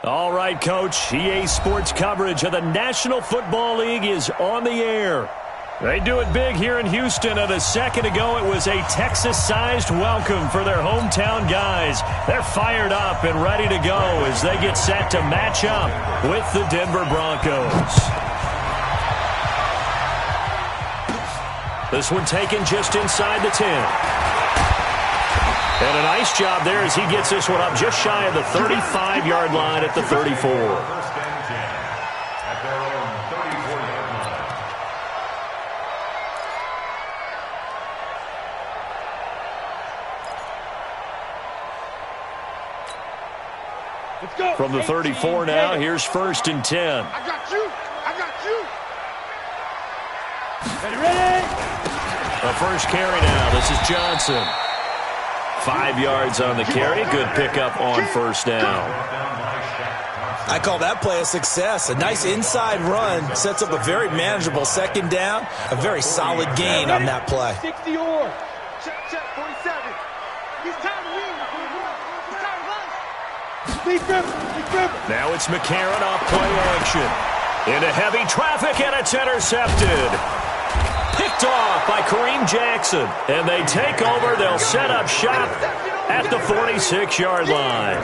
All right, Coach. EA Sports coverage of the National Football League is on the air. They do it big here in Houston, and a second ago it was a Texas-sized welcome for their hometown guys. They're fired up and ready to go as they get set to match up with the Denver Broncos. This one taken just inside the 10. And a nice job there as he gets this one up just shy of the 35-yard line at the 34. From the 34 now, here's 1st and 10. I got you. Ready? The first carry now. This is Johnson. 5 yards on the carry. Good pickup on first down. I call that play a success. A nice inside run sets up a very manageable second down. A very solid gain on that play. 60 or. Check, 47. He's time to win. Now it's McCarron off play action. Into heavy traffic, and it's intercepted. Picked off by Kareem Jackson. And they take over. They'll set up shop at the 46-yard line.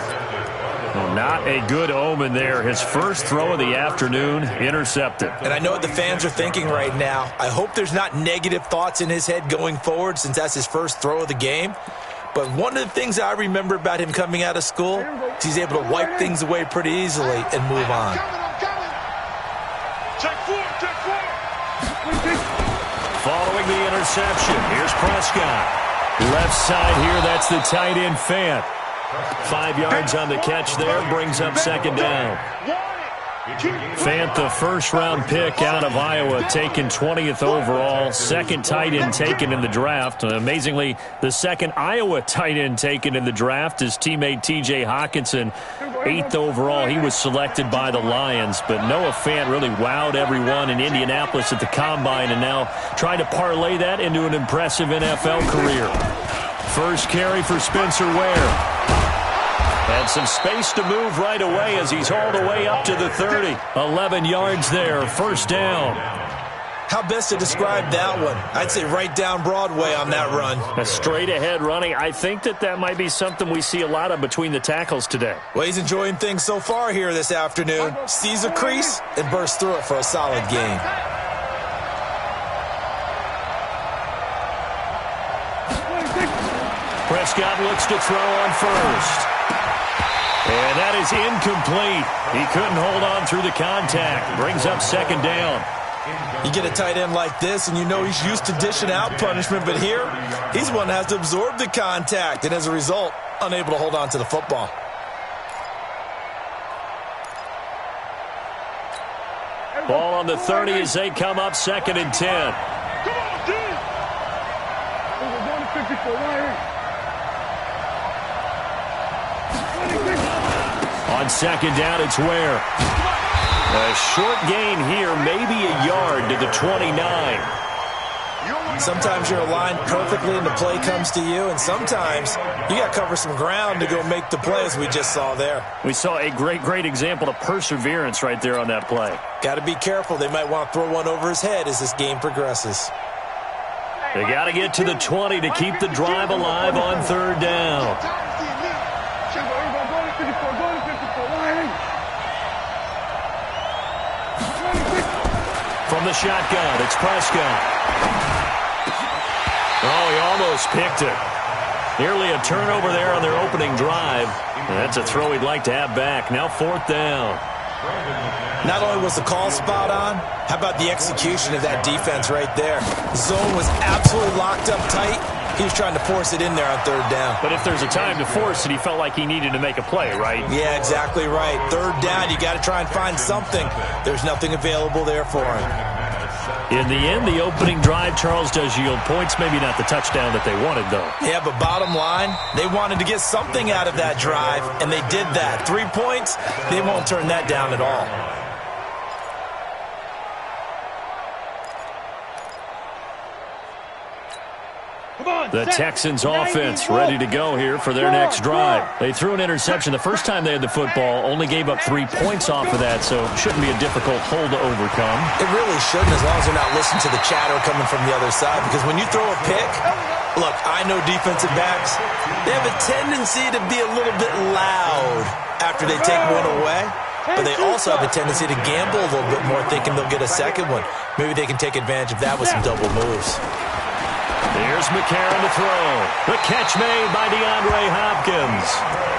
Well, not a good omen there. His first throw of the afternoon, intercepted. And I know what the fans are thinking right now. I hope there's not negative thoughts in his head going forward since that's his first throw of the game. But one of the things I remember about him coming out of school is he's able to wipe things away pretty easily and move on. Check four. Following the interception, here's Prescott. Left side here, that's the tight end Fant. 5 yards on the catch there, brings up second down. Fant, the first-round pick out of Iowa, taken 20th overall. Second tight end taken in the draft. Amazingly, the second Iowa tight end taken in the draft is teammate T.J. Hawkinson. 8th overall, he was selected by the Lions. But Noah Fant really wowed everyone in Indianapolis at the Combine and now trying to parlay that into an impressive NFL career. First carry for Spencer Ware. And some space to move right away as he's hauled away up to the 30. 11 yards there, first down. How best to describe that one? I'd say right down Broadway on that run. A straight-ahead running. I think that might be something we see a lot of between the tackles today. Well, he's enjoying things so far here this afternoon. Sees a crease and bursts through it for a solid gain. Prescott looks to throw on first. And that is incomplete. He couldn't hold on through the contact. Brings up second down. You get a tight end like this, and you know he's used to dishing out punishment, but here, he's one that has to absorb the contact, and as a result, unable to hold on to the football. Ball on the 30 as they come up 2nd and 10. Come on, dude. We're going to 54 right here. On second down, it's Ware. A short gain here, maybe a yard to the 29. Sometimes you're aligned perfectly and the play comes to you, and sometimes you got to cover some ground to go make the play, as we just saw there. We saw a great example of perseverance right there on that play. Got to be careful. They might want to throw one over his head as this game progresses. They got to get to the 20 to keep the drive alive on third down. From the shotgun, it's Prescott. Oh, he almost picked it. Nearly a turnover there on their opening drive. And that's a throw he'd like to have back. Now 4th down. Not only was the call spot on, how about the execution of that defense right there? The zone was absolutely locked up tight. He was trying to force it in there on third down. But if there's a time to force it, he felt like he needed to make a play, right? Yeah, exactly right. Third down, you got to try and find something. There's nothing available there for him. In the end, the opening drive, Charles, does yield points. Maybe not the touchdown that they wanted, though. Yeah, but bottom line, they wanted to get something out of that drive, and they did that. 3 points, they won't turn that down at all. Come on. The Texans offense ready to go here for their next drive. They threw an interception the first time they had the football, only gave up 3 points off of that, so it shouldn't be a difficult hole to overcome. It really shouldn't, as long as they're not listening to the chatter coming from the other side, because when you throw a pick, look, I know defensive backs, they have a tendency to be a little bit loud after they take one away, but they also have a tendency to gamble a little bit more, thinking they'll get a second one. Maybe they can take advantage of that with some double moves. Here's McCarron to throw. The catch made by DeAndre Hopkins.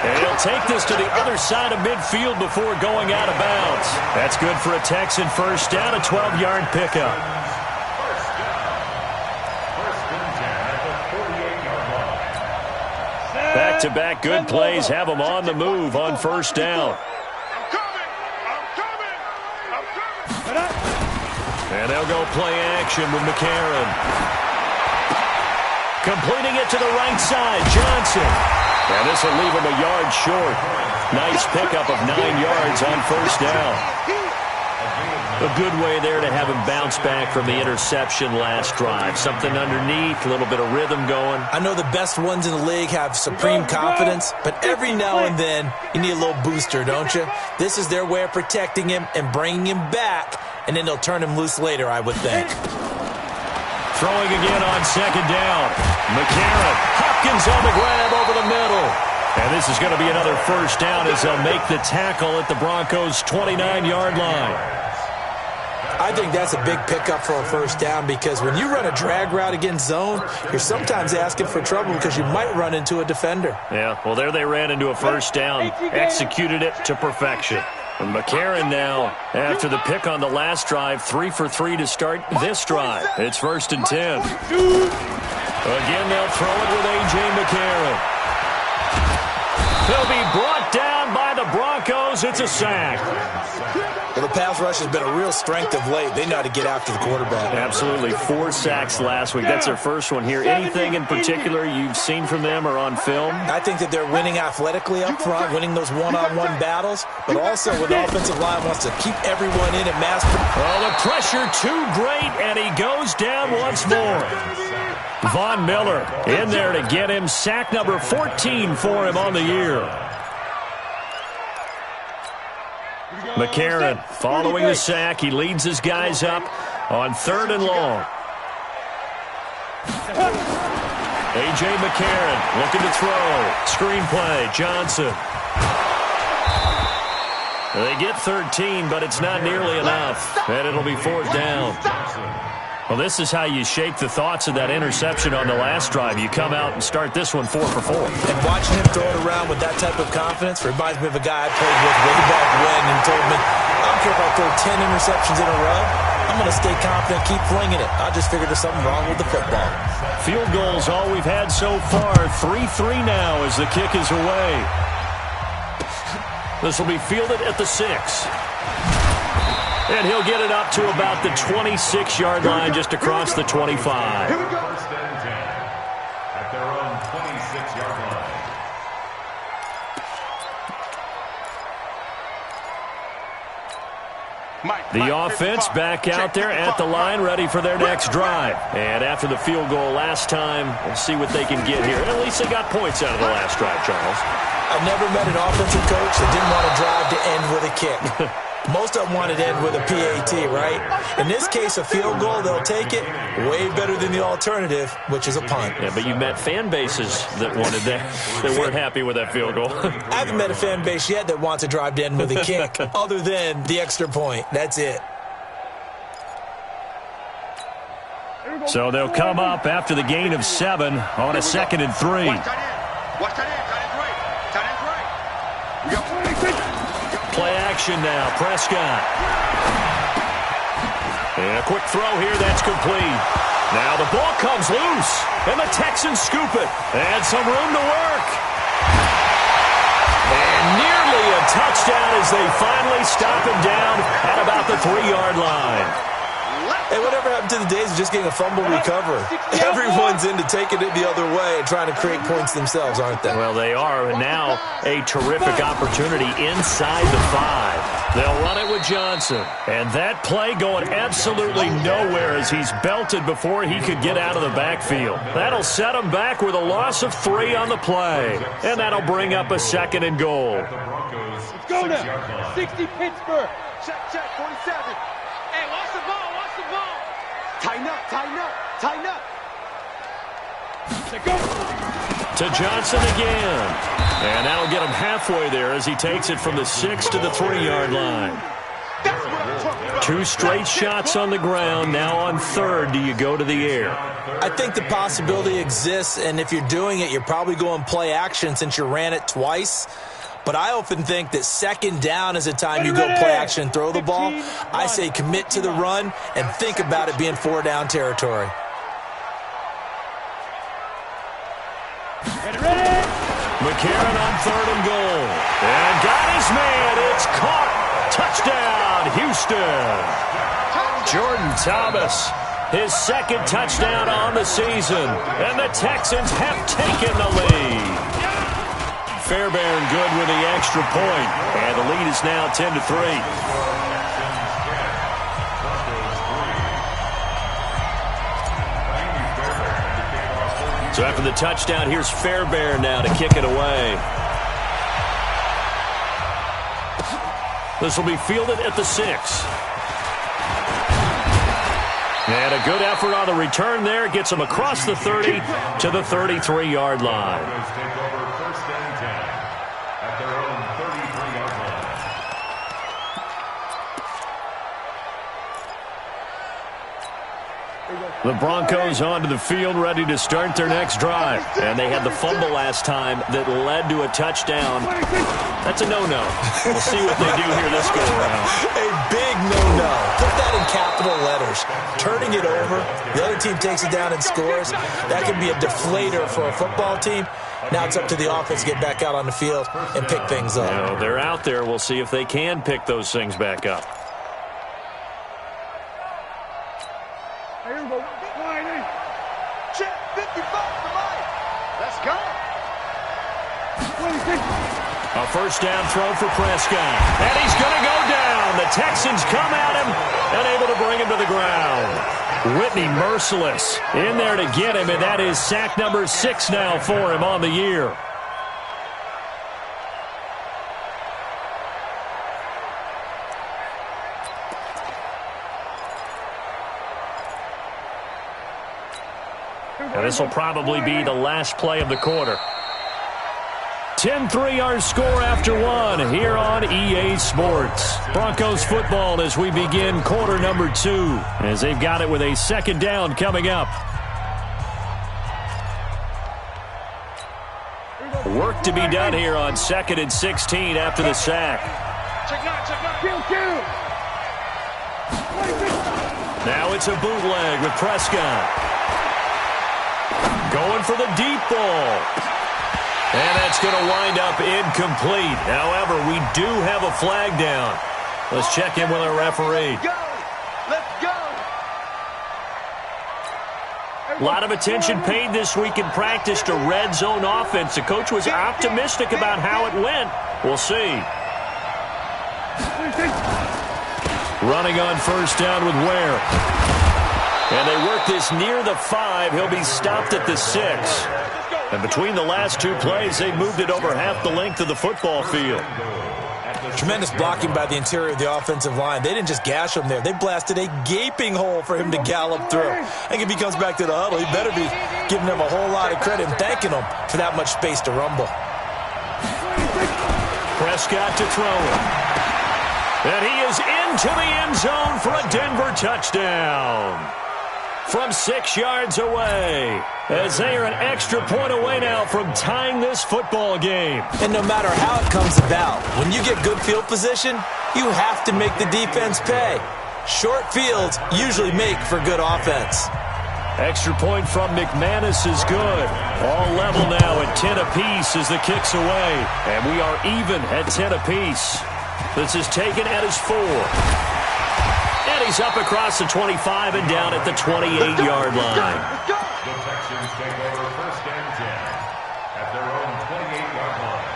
And he'll take this to the other side of midfield before going out of bounds. That's good for a Texan first down, a 12-yard pickup. Back-to-back good plays have them on the move on first down. And they'll go play action with McCarron. Completing it to the right side, Johnson. And this will leave him a yard short. Nice pickup of 9 yards on first down. A good way there to have him bounce back from the interception last drive. Something underneath, a little bit of rhythm going. I know the best ones in the league have supreme confidence, but every now and then you need a little booster, don't you? This is their way of protecting him and bringing him back, and then they'll turn him loose later, I would think. Throwing again on second down. McCarron. Hopkins on the grab over the middle. And this is going to be another first down as they'll make the tackle at the Broncos' 29-yard line. I think that's a big pickup for a first down, because when you run a drag route against zone, you're sometimes asking for trouble because you might run into a defender. Yeah, well, there they ran into a first down. Executed it to perfection. And McCarron now, after the pick on the last drive, 3 for 3 to start this drive. It's 1st and 10. Again, they'll throw it with A.J. McCarron. He'll be brought down by the Broncos. It's a sack. Well, the pass rush has been a real strength of late. They know how to get after the quarterback. Absolutely. 4 sacks last week. That's their first one here. Anything in particular you've seen from them or on film? I think that they're winning athletically up front, winning those one-on-one battles, but also when the offensive line wants to keep everyone in at mass. Oh, the pressure too great, and he goes down once more. Von Miller in there to get him. Sack number 14 for him on the year. McCarron following the sack. He leads his guys up on 3rd and long. A.J. McCarron looking to throw. Screen play. Johnson. They get 13, but it's not nearly enough. And it'll be 4th down. Well, this is how you shake the thoughts of that interception on the last drive. You come out and start this one 4 for 4. And watching him throw it around with that type of confidence reminds me of a guy I played with way back when, and told me, I don't care if I throw 10 interceptions in a row. I'm going to stay confident, keep flinging it. I just figured there's something wrong with the football. Field goals all we've had so far. 3-3 now as the kick is away. This will be fielded at the 6. And he'll get it up to about the 26-yard line, just across the 25. Here we go. At their own 26-yard line. The offense back out there at the line, ready for their next drive. And after the field goal last time, we'll see what they can get here. And at least they got points out of the last drive, Charles. I've never met an offensive coach that didn't want to drive to end with a kick. Most of them wanted to end with a PAT, right? In this case, a field goal, they'll take it. Way better than the alternative, which is a punt. Yeah, but you met fan bases that wanted that, that weren't happy with that field goal. I haven't met a fan base yet that wants to drive to end with a kick, other than the extra point. That's it. So they'll come up after the gain of 7 on a 2nd and 3. Play action now. Prescott. And a quick throw here. That's complete. Now the ball comes loose. And the Texans scoop it. And some room to work. And nearly a touchdown as they finally stop him down at about the 3-yard line. Hey, whatever happened to the days of just getting a fumble recovery? Everyone's into taking it the other way and trying to create points themselves, aren't they? Well, they are. And now a terrific opportunity inside the 5. They'll run it with Johnson. And that play going absolutely nowhere as he's belted before he could get out of the backfield. That'll set him back with a loss of 3 on the play. And that'll bring up a 2nd and goal. Let's go now. 60 Pittsburgh. Check, 47. Hey, watch the ball, watch the ball. Tighten up, tighten up, tighten up. Let's go. To Johnson again. And that'll get him halfway there as he takes it from the 6 to the 3-yard line. That's what I'm talking about. 2 straight shots on the ground. Now on 3rd, do you go to the air? I think the possibility exists, and if you're doing it, you're probably going play action since you ran it twice. But I often think that 2nd down is a time you go play action and throw the ball. I say commit to the run and think about it being 4-down territory. Ready. McCarron on 3rd and goal. And got his man. It's caught. Touchdown, Houston. Jordan Thomas, his 2nd touchdown on the season. And the Texans have taken the lead. Fairbairn good with the extra point. And the lead is now 10-3. So after the touchdown, here's Fairbairn now to kick it away. This will be fielded at the 6. And a good effort on the return there. Gets him across the 30 to the 33-yard line. Take over 1st and 10 at their own 33-yard line. The Broncos onto the field, ready to start their next drive. And they had the fumble last time that led to a touchdown. That's a no-no. We'll see what they do here this go-around. A big no-no. Put that in capital letters. Turning it over, the other team takes it down and scores. That can be a deflator for a football team. Now it's up to the offense to get back out on the field and pick things up. You know, they're out there. We'll see if they can pick those things back up. Here we go. Sliding. Check, 55 to Mike. Let's go. 26. A 1st down throw for Prescott. And he's going to go down. The Texans come at him and able to bring him to the ground. Whitney merciless in there to get him, and that is sack number 6 now for him on the year. And this will probably be the last play of the quarter. 10-3 our score after 1 here on EA Sports. Broncos football as we begin quarter number 2, as they've got it with a 2nd down coming up. Work to be done here on 2nd and 16 after the sack. Check nine. Kill. 26. Now it's a bootleg with Prescott. Going for the deep ball. And that's going to wind up incomplete. However, we do have a flag down. Let's check in with our referee. Let's go. A lot of attention paid this week in practice to red zone offense. The coach was optimistic about how it went. We'll see. Running on 1st down with Ware. And they work this near the 5. He'll be stopped at the 6. And between the last 2 plays, they moved it over half the length of the football field. Tremendous blocking by the interior of the offensive line. They didn't just gash him there. They blasted a gaping hole for him to gallop through. I think if he comes back to the huddle, he better be giving them a whole lot of credit and thanking them for that much space to rumble. Prescott to throw it. And he is into the end zone for a Denver touchdown. From 6 yards away, as they are an extra point away now from tying this football game. And no matter how it comes about, when you get good field position, you have to make the defense pay. Short fields usually make for good offense. Extra point from McManus is good. All level now at 10 apiece as the kick's away. And we are even at 10 apiece. This is taken at his 4. And he's up across the 25 and down at the 28-yard line. The Texans take over 1st and 10 at their own 28-yard line.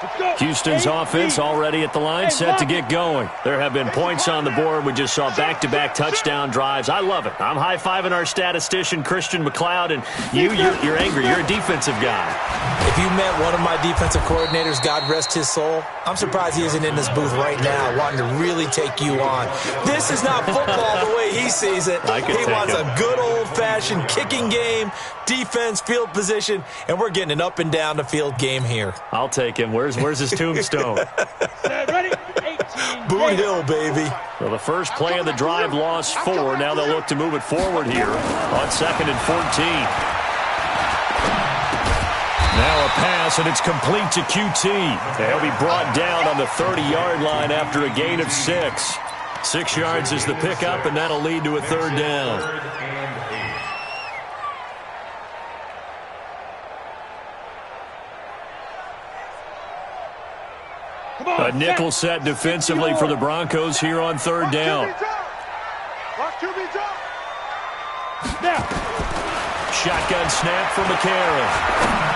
Let's go. Houston's offense already at the line, set to get going. There have been points on the board. We just saw back-to-back touchdown drives. I love it. I'm high-fiving our statistician, Christian McLeod, and you're angry. You're a defensive guy. If you met one of my defensive coordinators, God rest his soul, I'm surprised he isn't in this booth right now wanting to really take you on. This is not football the way he sees it. He wants a good old-fashioned kicking game, defense, field position, and we're getting an up-and-down-the-field game here. I'll take him. Where's his tombstone? Ready? 18. Boot Hill, baby. Well, the first play of the drive lost 4. Now they'll look to move it forward here on 2nd and 14. Now a pass, and it's complete to QT. He'll be brought down on the 30-yard line after a gain of 6. 6 yards is the pickup, and that'll lead to a 3rd down. A nickel set defensively for the Broncos here on 3rd down. Shotgun snap for McCarron.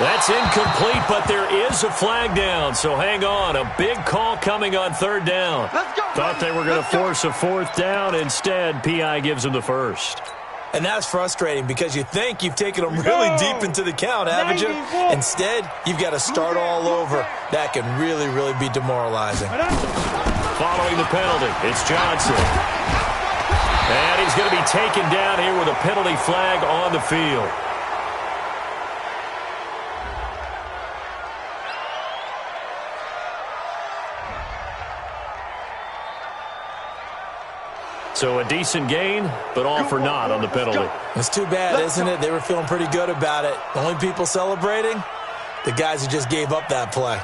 That's incomplete, but there is a flag down, so hang on. A big call coming on 3rd down. Thought they were going to force a 4th down. Instead, P.I. gives them the 1st. And that's frustrating because you think you've taken them really deep into the count, haven't you? Instead, you've got to start all over. That can really, really be demoralizing. Following the penalty, it's Johnson. And he's going to be taken down here with a penalty flag on the field. So a decent gain, but all for naught on the penalty. It's too bad, isn't it? They were feeling pretty good about it. The only people celebrating? The guys who just gave up that play.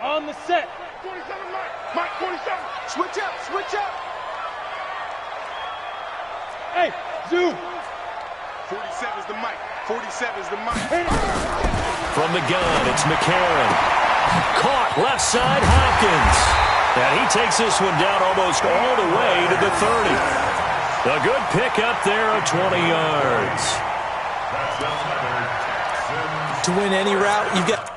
On the set. 47, Mike, 47. Switch up, switch up. Hey, zoom. 47 is the mic. 47 is the mic. From the gun, it's McCarron. Caught left side, Hopkins. And he takes this one down almost all the way to the 30. A good pickup there of 20 yards. To win any route, you've got...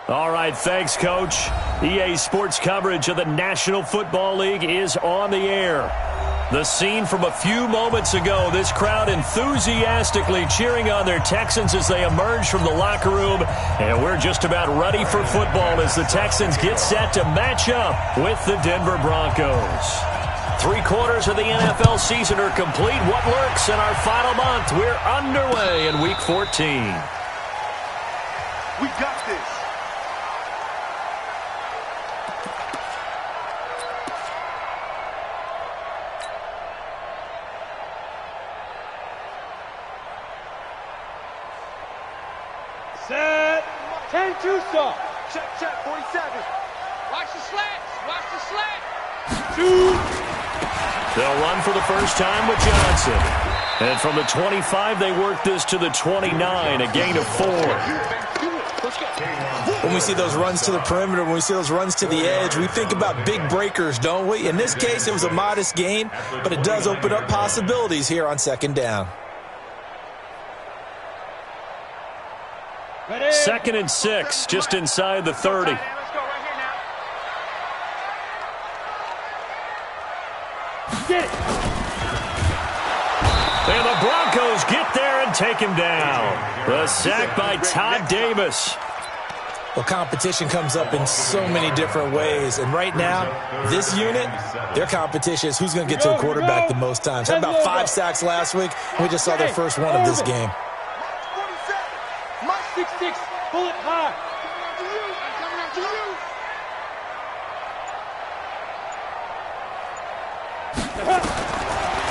All right, thanks, Coach. EA Sports coverage of the National Football League is on the air. The scene from a few moments ago, this crowd enthusiastically cheering on their Texans as they emerge from the locker room. And we're just about ready for football as the Texans get set to match up with the Denver Broncos. 3/4 of the NFL season are complete. What lurks in our final month? We're underway in Week 14. We got this. Set. 10-2 soft. Check, 47. Watch the slants. Watch the slant. They'll run for the first time with Johnson. And from the 25, they work this to the 29, a gain of 4. When we see those runs to the perimeter, when we see those runs to the edge, we think about big breakers, don't we? In this case, it was a modest gain, but it does open up possibilities here on second down. Ready. 2nd and 6, just inside the 30. Let's go right here now. Get it. And the Broncos get there and take him down. The sack by Todd Davis. Well, competition comes up in so many different ways. And right now, this unit, their competition is who's going to get to the quarterback the most times. Had about 5 sacks last week. We just saw their first one of this game. 6-6, pull it high.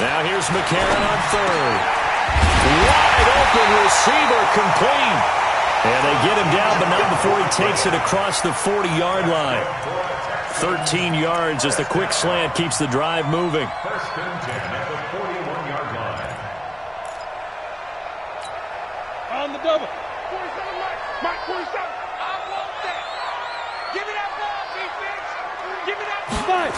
Now here's McCarron on 3rd. Wide open receiver complete. And they get him down, but not before he takes it across the 40-yard line. 13 yards as the quick slant keeps the drive moving. 1st and 10 at the 41-yard line. On the double. 47, Mike, 47. I want that. Give me that ball, defense. Give me that ball. 5.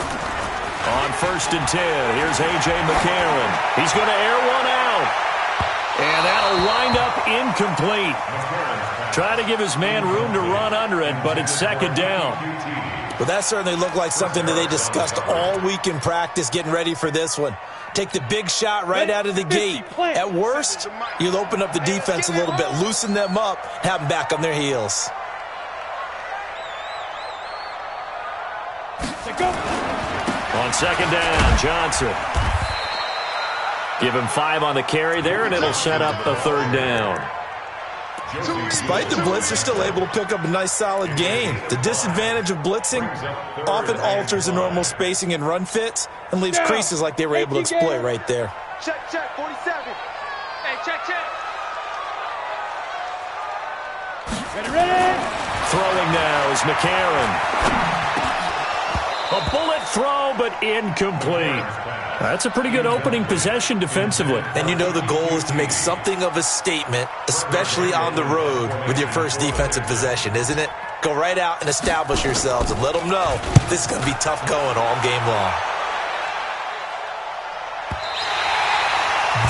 On 1st and 10, here's A.J. McCarron. He's going to air one out. And that'll wind up incomplete. Try to give his man room to run under it, but it's 2nd down. Well, that certainly looked like something that they discussed all week in practice getting ready for this one. Take the big shot right out of the gate. At worst, you'll open up the defense a little bit, loosen them up, have them back on their heels. On 2nd down, Johnson. Give him 5 on the carry there, and it'll set up a 3rd down. Despite the blitz, they're still able to pick up a nice, solid gain. The disadvantage of blitzing often alters the normal spacing and run fits and leaves creases like they were able to exploit right there. Check, 47. Hey, check. Ready. Throwing now is McCarron. A bullet throw, but incomplete. That's a pretty good opening possession defensively. And you know the goal is to make something of a statement, especially on the road with your first defensive possession, isn't it? Go right out and establish yourselves and let them know this is going to be tough going all game long.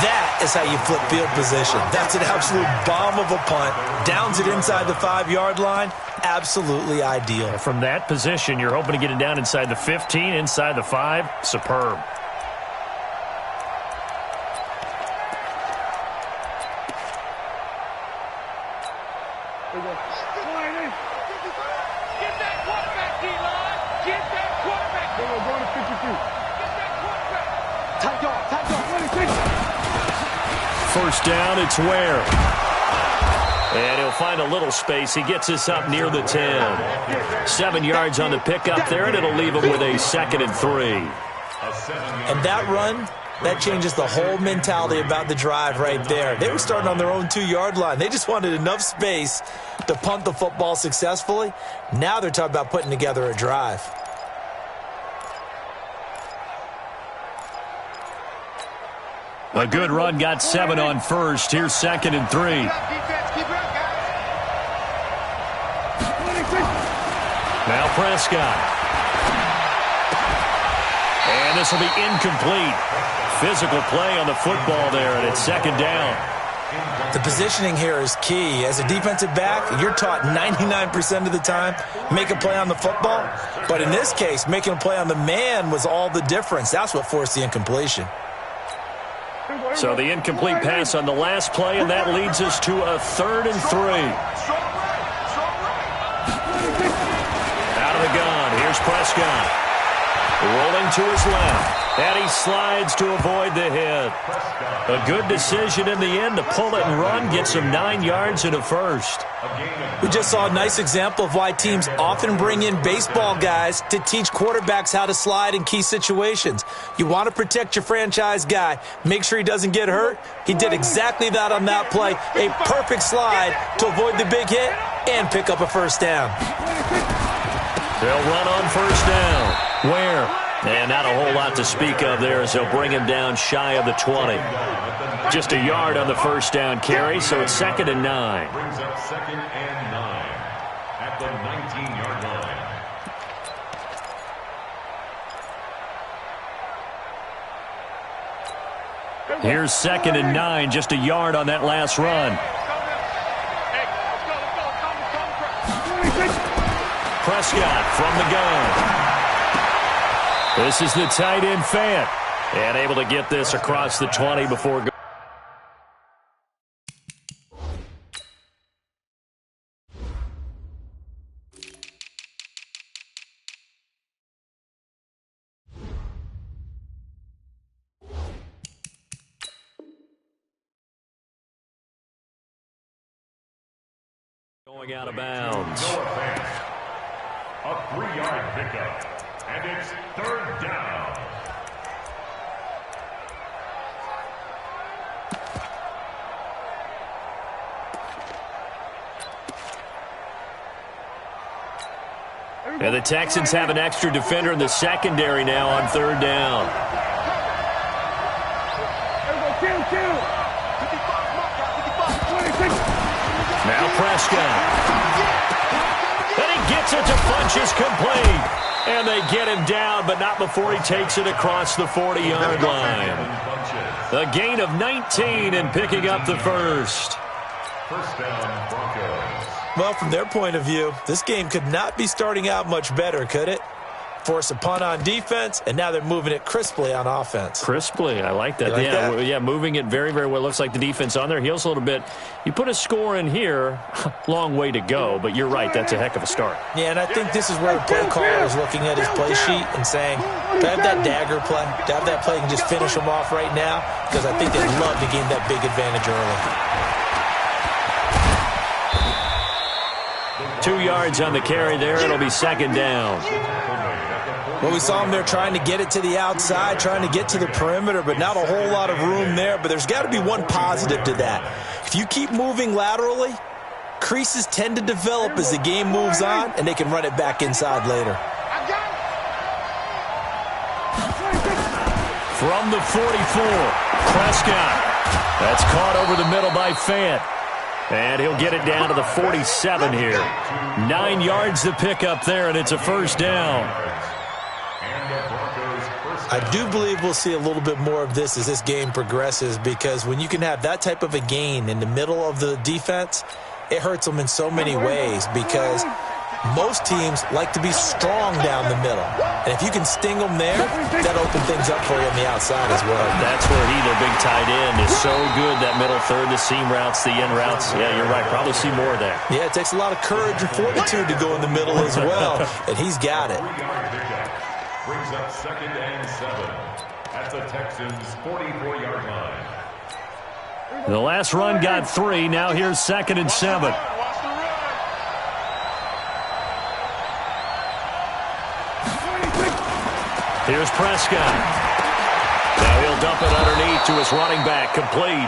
That is how you flip field position. That's an absolute bomb of a punt. Downs it inside the 5-yard line. Absolutely ideal. From that position, you're hoping to get it down inside the 15, inside the 5. Superb. Get that quarterback, D-line. Get that quarterback. We're going to 52. Get that quarterback. Tight dog. 1st down, it's Ware. And he'll find a little space. He gets us up near the 10. 7 yards on the pickup there, and it'll leave him with a 2nd and 3. And that run, that changes the whole mentality about the drive right there. They were starting on their own 2-yard line. They just wanted enough space to punt the football successfully. Now they're talking about putting together a drive. A good run got 7 on 1st. Here's 2nd and 3. Defense, keep it up, guys. Now Prescott. And this will be incomplete. Physical play on the football there, and it's 2nd down. The positioning here is key. As a defensive back, you're taught 99% of the time, make a play on the football. But in this case, making a play on the man was all the difference. That's what forced the incompletion. So the incomplete pass on the last play, and that leads us to a 3rd and 3. Out of the gun, here's Prescott. Rolling to his left, and he slides to avoid the hit. A good decision in the end to pull it and run, get some 9 yards and a first. We just saw a nice example of why teams often bring in baseball guys to teach quarterbacks how to slide in key situations. You want to protect your franchise guy. Make sure he doesn't get hurt. He did exactly that on that play. A perfect slide to avoid the big hit and pick up a first down. They'll run on first down. Where? And not a whole lot to speak of there as they'll bring him down shy of the 20. Just a yard on the first down carry, so it's 2nd and 9. Brings up 2nd and 9 at the 19-yard line. Here's 2nd and 9, just a yard on that last run. Prescott from the gun. This is the tight end Fant, and able to get this across the 20 before going out of bounds. A 3-yard pickup, and it's 3rd down. And the Texans have an extra defender in the secondary now on 3rd down. Now Prescott. And he gets it to Funches complete. And they get him down, but not before he takes it across the 40-yard line. A gain of 19 and picking up the first. First down, Broncos. Well, from their point of view, this game could not be starting out much better, could it? Force a punt on defense, and now they're moving it crisply on offense. Crisply, I like that. Yeah, moving it very, very well. Looks like the defense on their heels a little bit. You put a score in here, long way to go, but you're right, that's a heck of a start. Yeah, and I think this is where the play caller is looking at his play sheet and saying, do I have that dagger play? Do I have that play and just finish them off right now? Because I think they'd love to gain that big advantage early. 2 yards on the carry there. It'll be 2nd down. Well, we saw him there trying to get it to the outside, trying to get to the perimeter, but not a whole lot of room there. But there's got to be one positive to that. If you keep moving laterally, creases tend to develop as the game moves on, and they can run it back inside later. From the 44, Prescott. That's caught over the middle by Fant. And he'll get it down to the 47 here. 9 yards to pick up there, and it's a first down. I do believe we'll see a little bit more of this as this game progresses, because when you can have that type of a gain in the middle of the defense, it hurts them in so many ways, because most teams like to be strong down the middle. And if you can sting them there, that opens things up for you on the outside as well. That's where he, their big tight end, is so good, that middle third, the seam routes, the in routes. Yeah, you're right. Probably see more of that. Yeah, it takes a lot of courage and fortitude to go in the middle as well, and he's got it. Brings up 2nd and 7 at the Texans' 44-yard line. The last run got 3. Now here's 2nd and 7. Here's Prescott. Now he'll dump it underneath to his running back, complete.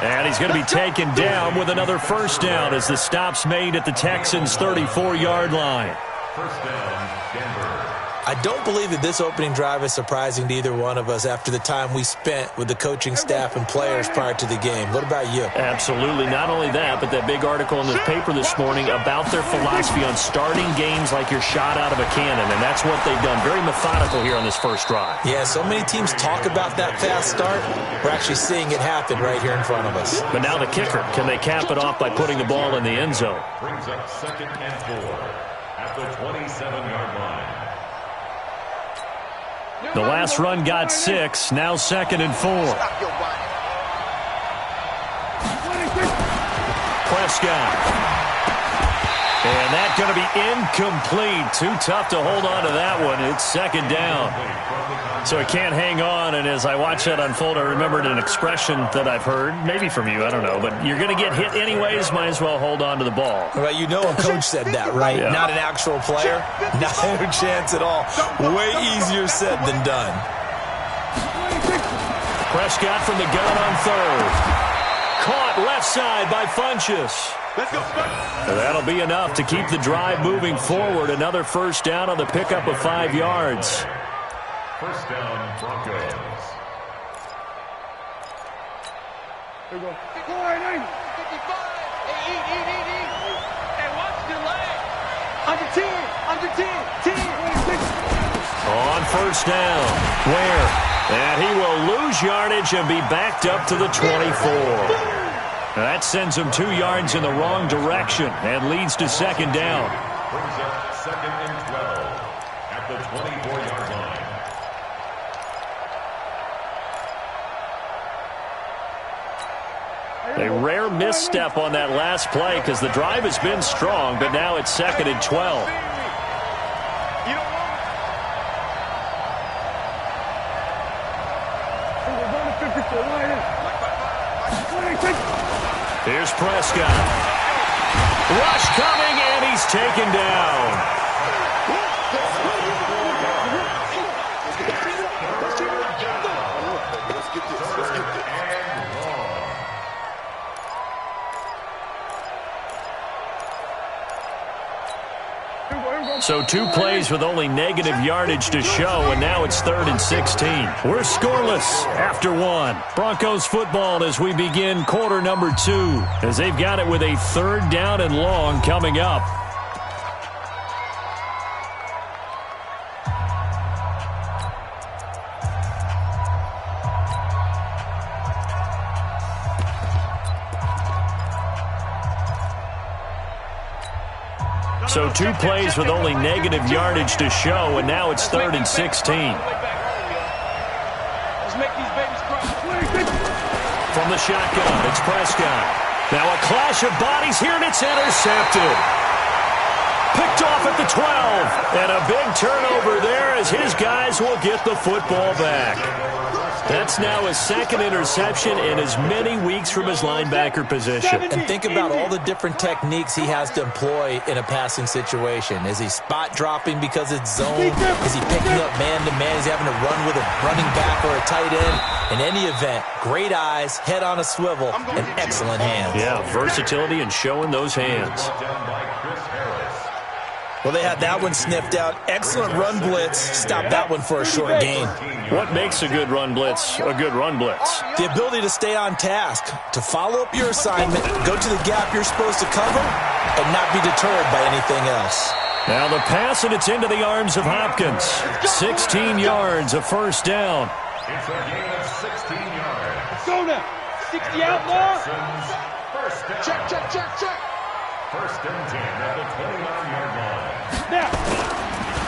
And he's going to be taken down with another first down as the stop's made at the Texans' 34-yard line. First down, Denver. I don't believe that this opening drive is surprising to either one of us after the time we spent with the coaching staff and players prior to the game. What about you? Absolutely. Not only that, but that big article in the paper this morning about their philosophy on starting games like you're shot out of a cannon, and that's what they've done. Very methodical here on this first drive. Yeah, so many teams talk about that fast start. We're actually seeing it happen right here in front of us. But now the kicker. Can they cap it off by putting the ball in the end zone? Brings up 2nd and 4 at the 27-yard line. The last run got 6. Now 2nd and 4. Prescott. And that's going to be incomplete. Too tough to hold on to that one. It's 2nd down. So it can't hang on, and as I watch that unfold, I remembered an expression that I've heard, maybe from you, I don't know, but you're going to get hit anyways, might as well hold on to the ball. Well, you know a coach said that, right? Yeah. Not an actual player. No chance at all. Way easier said than done. Prescott from the gun on 3rd. Caught left side by Funchess. That'll be enough to keep the drive moving forward. Another first down on the pickup of 5 yards. First down, Broncos. Here we go. 55. Hey, eat. Hey, watch the leg. Under 10. 10. On first down. Where? And he will lose yardage and be backed up to the 24. That sends him 2 yards in the wrong direction and leads to 2nd down. Brings up 2nd and 12 at the 24-yard line. A rare misstep on that last play because the drive has been strong, but now it's 2nd and 12. You don't want We're going to 54. Line in. Here's Prescott. Rush coming, and he's taken down. So 2 plays with only negative yardage to show, and now it's 3rd and 16. We're scoreless after 1. Broncos football as we begin quarter number 2, as they've got it with a 3rd down and long coming up. So 2 plays with only negative yardage to show, and now it's 3rd and 16. Let's make these babies cry. From the shotgun, it's Prescott. Now a clash of bodies here, and it's intercepted. Picked off at the 12. And a big turnover there as his guys will get the football back. That's now his 2nd interception in as many weeks from his linebacker position. And think about all the different techniques he has to employ in a passing situation. Is he spot dropping because it's zone? Is he picking up man-to-man? Is he having to run with a running back or a tight end? In any event, great eyes, head on a swivel, and excellent hands. Yeah, versatility and showing those hands. Well, they had that one sniffed out. Excellent run blitz. Stop that one for a short gain. What makes a good run blitz a good run blitz? The ability to stay on task, to follow up your assignment, go to the gap you're supposed to cover, and not be deterred by anything else. Now the pass, and it's into the arms of Hopkins. 16 yards, a first down. It's a gain of 16 yards. Go now. 60 out, Law. First down. Check. First and 10 at the 29-yard line.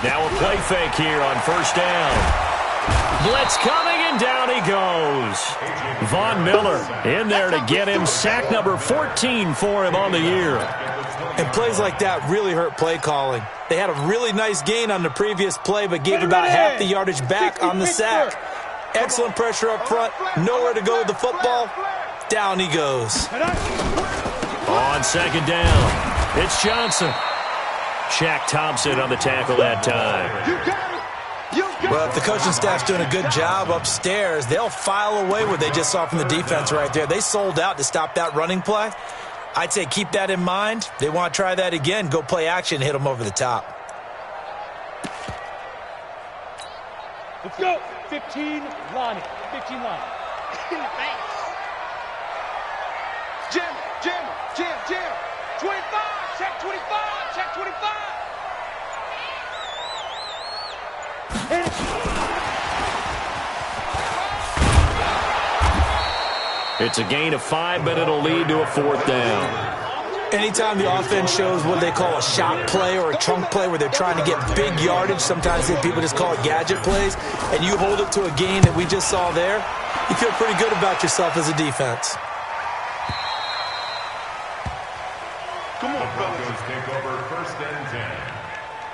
Now a play fake here on first down. Blitz coming, and down he goes. Von Miller in there to get him. Sack number 14 for him on the year. And plays like that really hurt play calling. They had a really nice gain on the previous play, but gave about half the yardage back on the sack. Excellent pressure up front. Nowhere to go with the football. Down he goes. On second down, it's Johnson. Shaq Thompson on the tackle that time. Well, if the coaching staff's doing a good job upstairs, they'll file away what they just saw from the defense right there. They sold out to stop that running play. I'd say keep that in mind. They want to try that again. Go play action, hit them over the top. go. 15 line. 15 line. Jim, Jim, Jim, Jim. 25, check 25, check 25. It's a gain of 5, but it'll lead to a 4th down. Anytime the offense shows what they call a shot play or a chunk play where they're trying to get big yardage, sometimes people just call it gadget plays, and you hold it to a gain that we just saw there, you feel pretty good about yourself as a defense. Come on, Broncos take over 1st and 10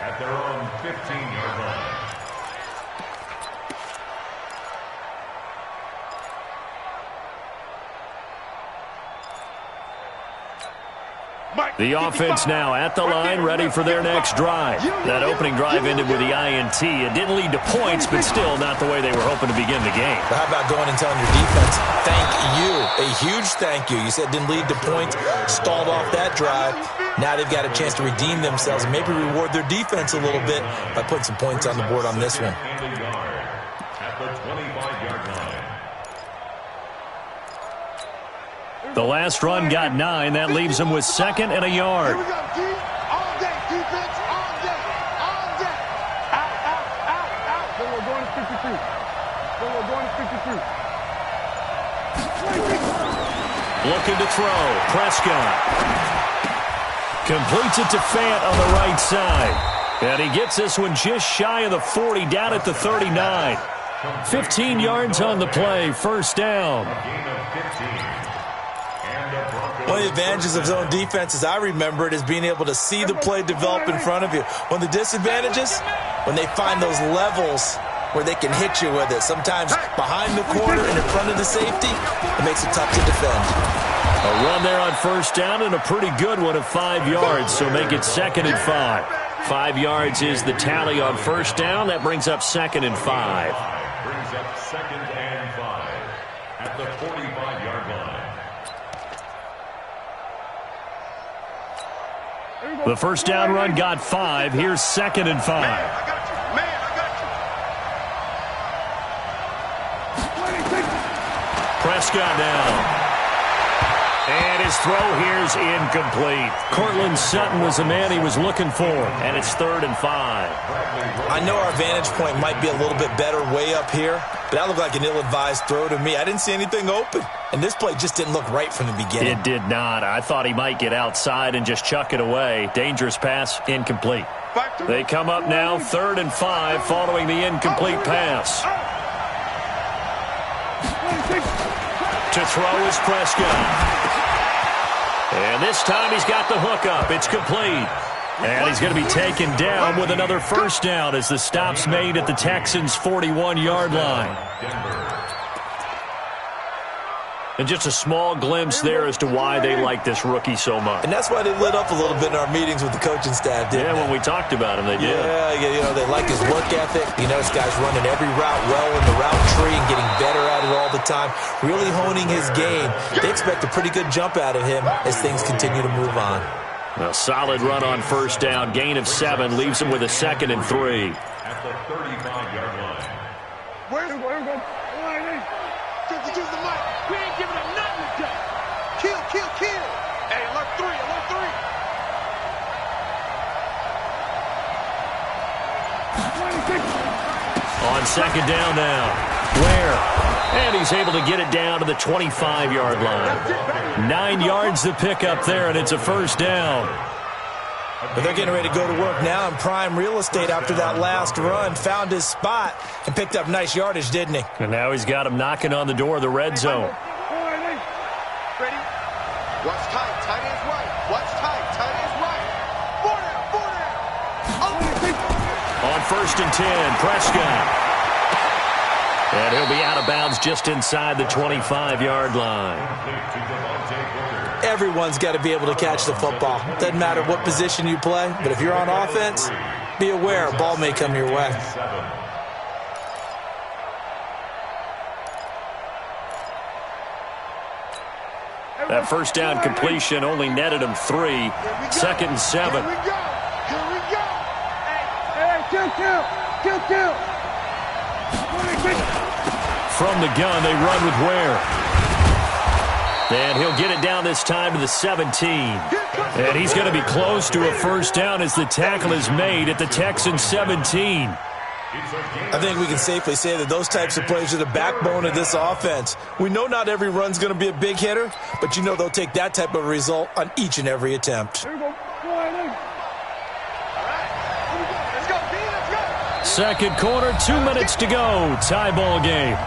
at their own 15-yard line. The offense now at the line, ready for their next drive. That opening drive ended with the INT. It didn't lead to points, but still not the way they were hoping to begin the game. But how about going and telling your defense, thank you, a huge thank you. You said it didn't lead to points, stalled off that drive. Now they've got a chance to redeem themselves and maybe reward their defense a little bit by putting some points on the board on this one. At the 25-yard line. The last run got 9. That leaves them with 2nd and a yard. Here we go, D. All day, defense, all day, all day. Out, out, out, out. Then we're going to 52. Then we're going to 52. Looking to throw. Prescott. Completes it to Fant on the right side. And he gets this one just shy of the 40, down at the 39. 15 yards on the play, 1st down. One of the advantages of zone defense, as I remember it, is being able to see the play develop in front of you. One of the disadvantages, when they find those levels where they can hit you with it. Sometimes behind the corner and in front of the safety, it makes it tough to defend. A run there on 1st down and a pretty good one of 5 yards, so make it 2nd and 5. 5 yards is the tally on 1st down. That brings up 2nd and 5. Brings up 2nd and 5 at the 45-yard line. The 1st down run got 5. Here's 2nd and 5. Man, I got you. Prescott now. And his throw here's incomplete. Cortland Sutton was the man he was looking for. And it's 3rd and 5. I know our vantage point might be a little bit better way up here, but that looked like an ill-advised throw to me. I didn't see anything open, and this play just didn't look right from the beginning. It did not. I thought he might get outside and just chuck it away. Dangerous pass, incomplete. They come up now, 3rd and 5, following the incomplete pass. To throw is Prescott. And this time he's got the hook up. It's complete. And he's going to be taken down with another 1st down as the stop's made at the Texans' 41-yard line. And just a small glimpse there as to why they like this rookie so much. And that's why they lit up a little bit in our meetings with the coaching staff, didn't they? When we talked about him, they did. Yeah, they like his work ethic. This guy's running every route well in the route tree and getting better at it all the time, really honing his game. They expect a pretty good jump out of him as things continue to move on. A solid run on 1st down, gain of 7, leaves him with a 2nd and 3. At the 35-yard line. Where's the mic? We ain't giving him nothing to do. Kill, kill, kill. Hey, alert 3, alert 3. On 2nd down now. Ware. And he's able to get it down to the 25-yard line. 9 yards to pick up there, and it's a 1st down. But they're getting ready to go to work now in prime real estate after that last run. Found his spot and picked up nice yardage, didn't he? And now he's got him knocking on the door of the red zone. Ready? Watch tight, tight ends right. Watch tight, tight ends right. 4 down. On 1st and 10, Prescott. And he'll be out of bounds just inside the 25-yard line. Everyone's got to be able to catch the football. Doesn't matter what position you play, but if you're on offense, be aware a ball may come your way. That 1st down completion only netted him 3. 2nd and 7. Here we go. Here we go. Hey, kill. From the gun, they run with Ware. And he'll get it down this time to the 17. And he's going to be close to a first down as the tackle is made at the Texans' 17. I think we can safely say that those types of plays are the backbone of this offense. We know not every run's going to be a big hitter, but you know they'll take that type of result on each and every attempt. Here we go. Go ahead. Let's go, B. Let's go. Second quarter, 2 minutes to go. Tie ball game.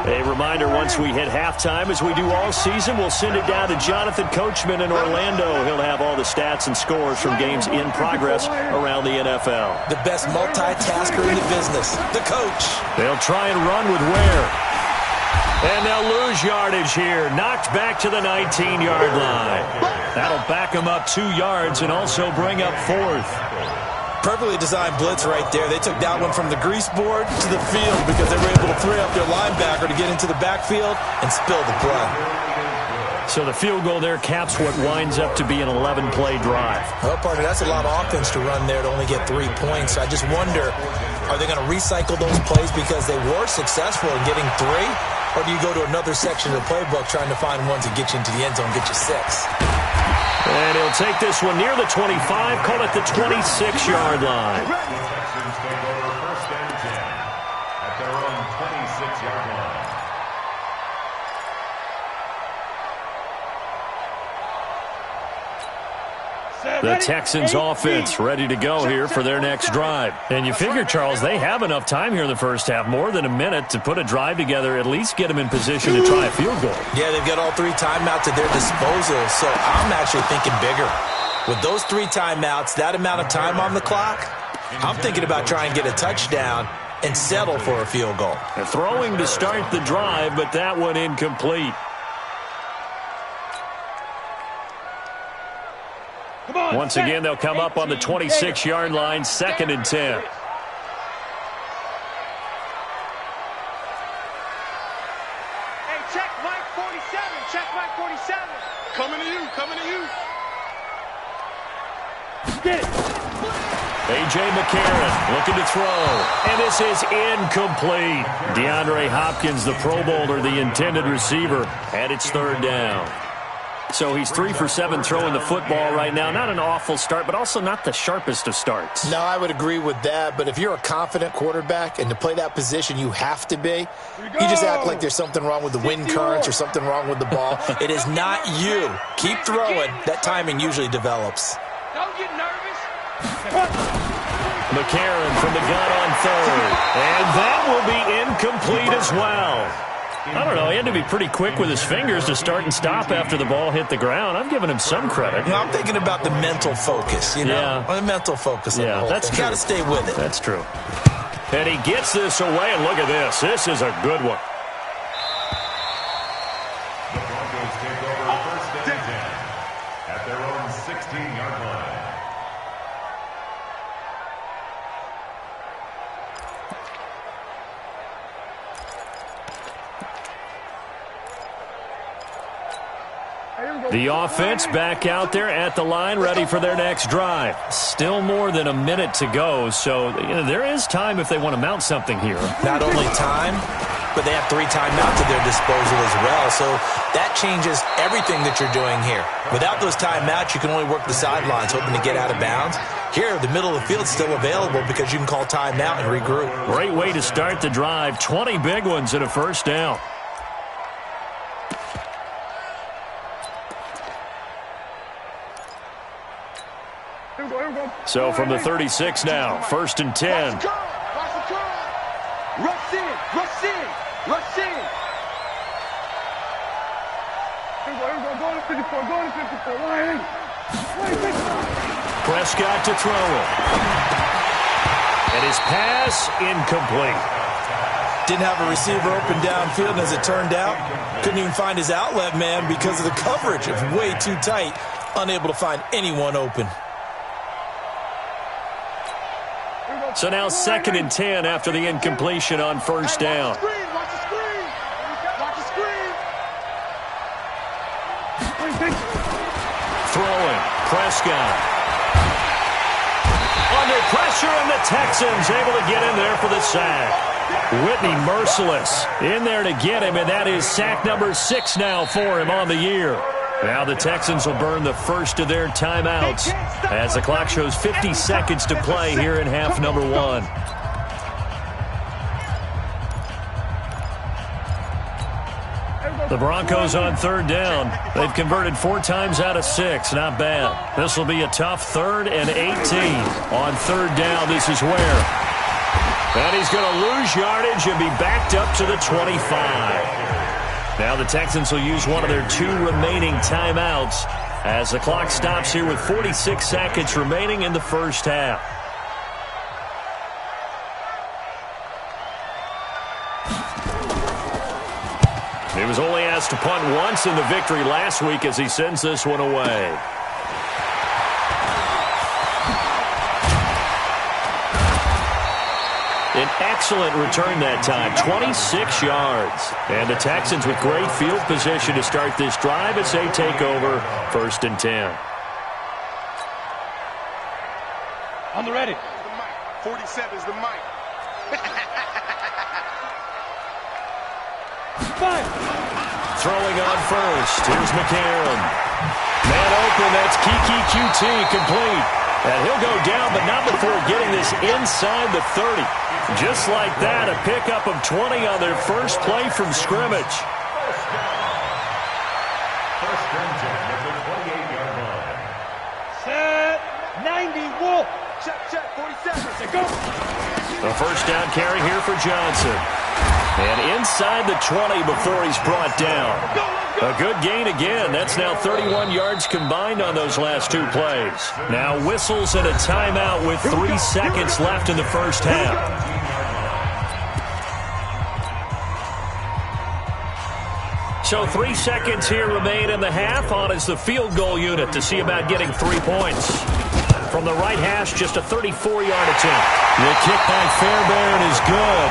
A reminder, once we hit halftime, as we do all season, we'll send it down to Jonathan Coachman in Orlando. He'll have all the stats and scores from games in progress around the NFL. The best multitasker in the business, the coach. They'll try and run with Ware. And they'll lose yardage here. Knocked back to the 19-yard line. That'll back them up 2 yards and also bring up fourth. Perfectly designed blitz right there. They took that one from the grease board to the field because they were able to free up their linebacker to get into the backfield and spill the play. So the field goal there caps what winds up to be an 11-play drive. Well, partner, that's a lot of offense to run there to only get 3 points. I just wonder, are they going to recycle those plays because they were successful in getting 3? Or do you go to another section of the playbook trying to find ones that get you into the end zone, get you 6? And he'll take this one near the 25, call it the 26-yard line. The Texans take over first and 10 at their own 26-yard line. The Texans offense ready to go here for their next drive. And you figure, Charles, they have enough time here in the first half, more than a minute, to put a drive together, at least get them in position to try a field goal. Yeah, they've got all 3 timeouts at their disposal, so I'm actually thinking bigger. With those 3 timeouts, that amount of time on the clock, I'm thinking about trying to get a touchdown and settle for a field goal. And throwing to start the drive, but that one incomplete. Once again, they'll come up on the 26-yard line, 2nd and 10. Hey, check Mike 47. Check Mike 47. Coming to you. Coming to you. A.J. McCarron looking to throw. And this is incomplete. DeAndre Hopkins, the Pro Bowler, the intended receiver, and it's 3rd down. So he's 3 for 7 throwing the football right now. Not an awful start, but also not the sharpest of starts. No, I would agree with that. But if you're a confident quarterback and to play that position, you have to be. You just act like there's something wrong with the wind currents or something wrong with the ball. It is not you. Keep throwing. That timing usually develops. Don't get nervous. McCarron from the gun on 3rd. And that will be incomplete as well. I don't know. He had to be pretty quick with his fingers to start and stop after the ball hit the ground. I'm giving him some credit. You know, I'm thinking about the mental focus, you know? Yeah. The mental focus of the whole that's thing. true. You got to stay with it. That's true. And he gets this away, and look at this. This is a good one. The Broncos take over first and 10 at their own 16-yard line. The offense back out there at the line, ready for their next drive. Still more than a minute to go, so there is time if they want to mount something here. Not only time, but they have 3 timeouts at their disposal as well, so that changes everything that you're doing here. Without those timeouts, you can only work the sidelines, hoping to get out of bounds. Here, the middle of the field is still available because you can call timeout and regroup. Great way to start the drive. 20 big ones and a first down. So from the 36 now, 1st and 10. Rush in. Rush in. Rush in. Go to 54. Go to 54. Prescott to throw it. And his pass incomplete. Didn't have a receiver open downfield, and as it turned out, couldn't even find his outlet man because of the coverage. It was way too tight, unable to find anyone open. So now 2nd and 10 after the incompletion on first down. Watch the screen. Watch the screen. Throwing. Prescott. Under pressure, and the Texans able to get in there for the sack. Whitney merciless in there to get him, and that is sack number 6 now for him on the year. Now the Texans will burn the first of their timeouts as the clock shows 50 seconds to play here in half number 1. The Broncos on 3rd down. They've converted 4 times out of 6. Not bad. This will be a tough 3rd and 18. On 3rd down, this is where. And he's going to lose yardage and be backed up to the 25. Now the Texans will use one of their 2 remaining timeouts as the clock stops here with 46 seconds remaining in the first half. He was only asked to punt once in the victory last week as he sends this one away. An excellent return that time, 26 yards. And the Texans with great field position to start this drive as they take over 1st and 10. On the ready. 47 is the mic. 5. Throwing on first. Here's McCarron. Man open. That's Kiki QT complete. And he'll go down, but not before getting this inside the 30. Just like that, a pickup of 20 on their first play from scrimmage. First and 10 at the 28-yard line. Set. 90. Wolf. Check, 47. Go. A first down carry here for Johnson. And inside the 20 before he's brought down. A good gain again. That's now 31 yards combined on those last 2 plays. Now whistles and a timeout with 3 seconds left in the first half. So 3 seconds here remain in the half. On is the field goal unit to see about getting 3 points. From the right hash, just a 34-yard attempt. The kick by Fairbairn is good.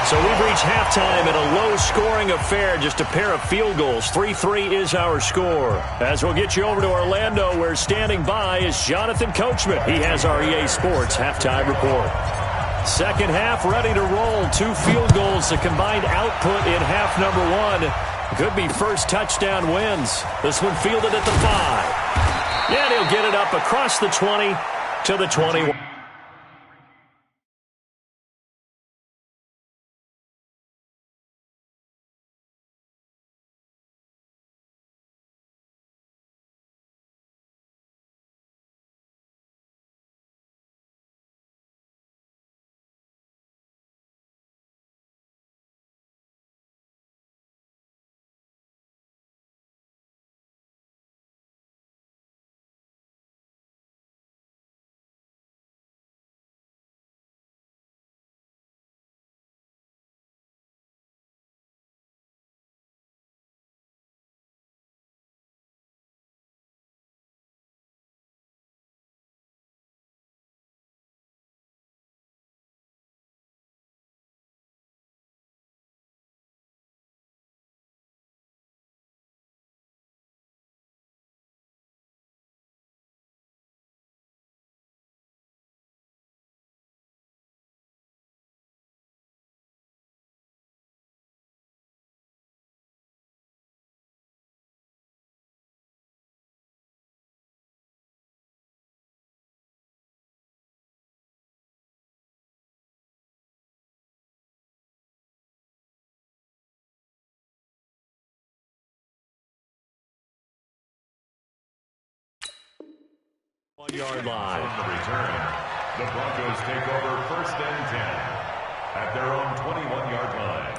So we've reached halftime in a low-scoring affair, just a pair of field goals. 3-3 is our score. As we'll get you over to Orlando, where standing by is Jonathan Coachman. He has our EA Sports halftime report. Second half ready to roll. 2 field goals, the combined output in half number 1. Could be first touchdown wins. This one fielded at the 5. Yeah, he'll get it up across the 20 to the 21. One-yard line. On the return, the Broncos take over 1st and 10 at their own 21-yard line.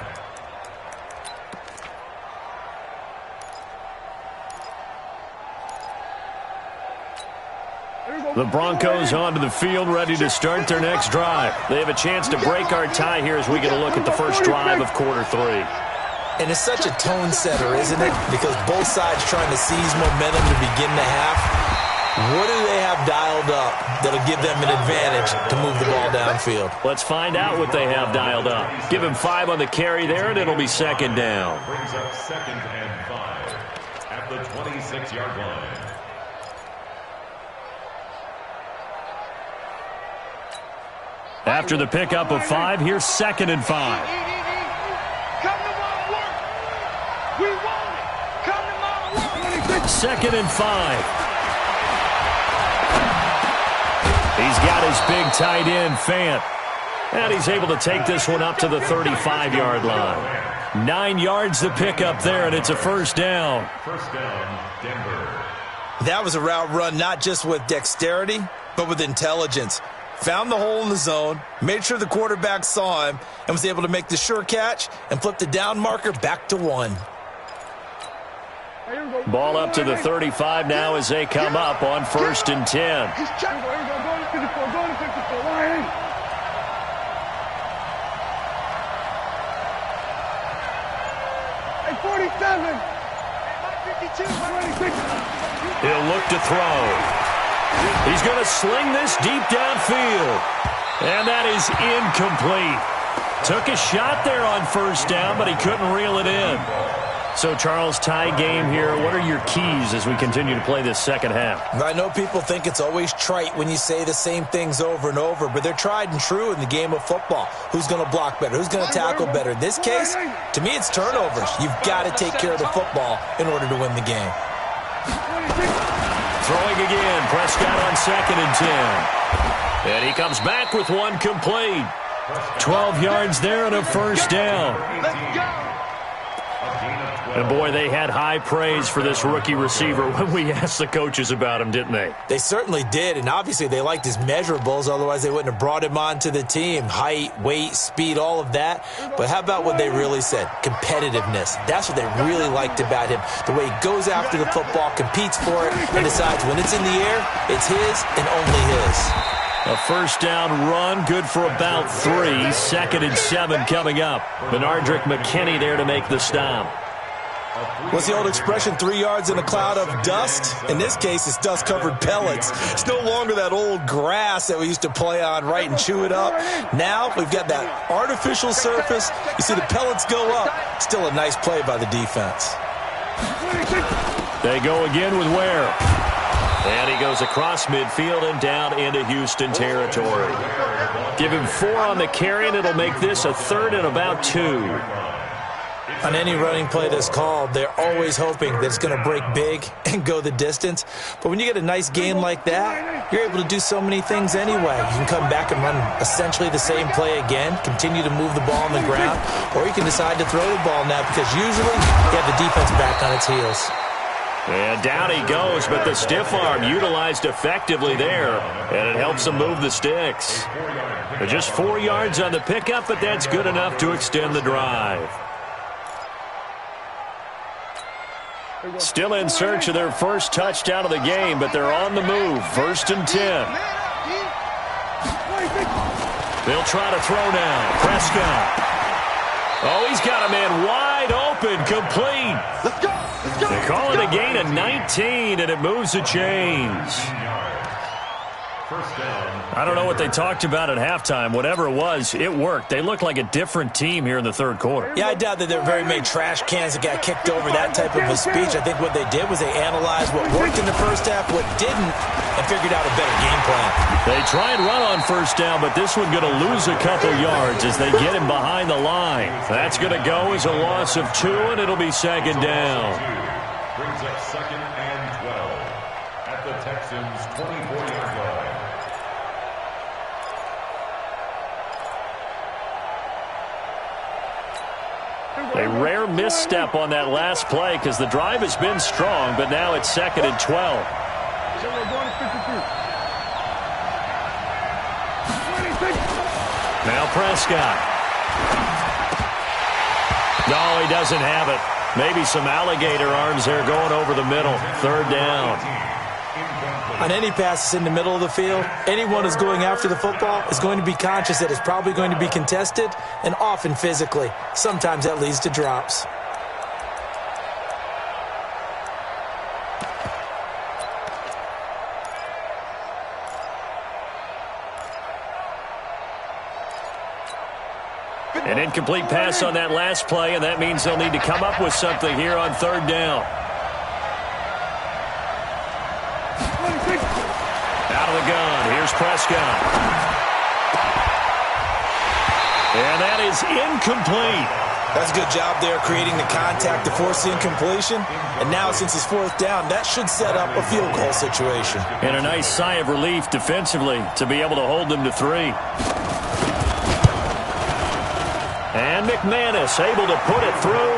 The Broncos onto the field, ready to start their next drive. They have a chance to break our tie here as we get a look at the first drive of quarter 3. And it's such a tone setter, isn't it? Because both sides trying to seize momentum to begin the half. What do they have dialed up that'll give them an advantage to move the ball downfield? Let's find out what they have dialed up. Give him 5 on the carry there, and it'll be second down. Brings up 2nd and 5 at the 26-yard line. After the pickup of 5, here's 2nd and 5. Come to my work. We want it. Come to my work. 2nd and 5. He's got his big tight end, Fant. And he's able to take this one up to the 35-yard line. 9 yards to pick up there, and it's a first down. First down, Denver. That was a route run not just with dexterity, but with intelligence. Found the hole in the zone, made sure the quarterback saw him, and was able to make the sure catch and flip the down marker back to 1. Ball up to the 35 now as they come up on 1st and 10. He's checking. Go to 54. Go to 54. Line. Hey, 47. 52. He'll look to throw. He's going to sling this deep downfield. And that is incomplete. Took a shot there on 1st down, but he couldn't reel it in. So, Charles, tie game here. What are your keys as we continue to play this second half? I know people think it's always trite when you say the same things over and over, but they're tried and true in the game of football. Who's going to block better? Who's going to tackle better? In this case, to me, it's turnovers. You've got to take care of the football in order to win the game. Throwing again. Prescott on 2nd and 10. And he comes back with one complete. 12 yards there and a first down. Let's go. And, boy, they had high praise for this rookie receiver when we asked the coaches about him, didn't they? They certainly did, and obviously they liked his measurables. Otherwise, they wouldn't have brought him onto the team. Height, weight, speed, all of that. But how about what they really said? Competitiveness. That's what they really liked about him. The way he goes after the football, competes for it, and decides when it's in the air, it's his and only his. A first down run, good for about 3. 2nd and 7 coming up. Benardrick McKinney there to make the stop. What's the old expression, 3 yards in a cloud of dust? In this case, it's dust-covered pellets. It's no longer that old grass that we used to play on, right, and chew it up. Now we've got that artificial surface. You see the pellets go up. Still a nice play by the defense. They go again with Ware. And he goes across midfield and down into Houston territory. Give him 4 on the carry, and it'll make this a 3rd and about 2. On any running play that's called, they're always hoping that it's going to break big and go the distance. But when you get a nice gain like that, you're able to do so many things anyway. You can come back and run essentially the same play again, continue to move the ball on the ground, or you can decide to throw the ball now because usually you have the defense back on its heels. And down he goes, but the stiff arm utilized effectively there, and it helps him move the sticks. Just 4 yards on the pickup, but that's good enough to extend the drive. Still in search of their first touchdown of the game, but they're on the move. 1st and 10. They'll try to throw now. Prescott. Oh, he's got a man wide open, complete. Let's go. Let's go. They call it a gain of 19, and it moves the chains. First down. I don't know what they talked about at halftime. Whatever it was, it worked. They look like a different team here in the 3rd quarter. Yeah, I doubt that there were very many trash cans that got kicked over, that type of a speech. I think what they did was they analyzed what worked in the first half, what didn't, and figured out a better game plan. They try and run on first down, but this one going to lose a couple yards as they get him behind the line. That's going to go as a loss of 2, and it'll be 2nd down. Brings up 2nd and 12 at the Texans' 24-yard line. A rare misstep on that last play because the drive has been strong, but now it's 2nd and 12. Now Prescott. No, he doesn't have it. Maybe some alligator arms there going over the middle. 3rd down. On any passes in the middle of the field, anyone who's going after the football is going to be conscious that it's probably going to be contested, and often physically. Sometimes that leads to drops. An incomplete pass on that last play, and that means they'll need to come up with something here on third down. Out of the gun, here's Prescott. And that is incomplete. That's a good job there creating the contact to force the incompletion. And now since it's fourth down, that should set up a field goal situation. And a nice sigh of relief defensively to be able to hold them to 3. And McManus able to put it through.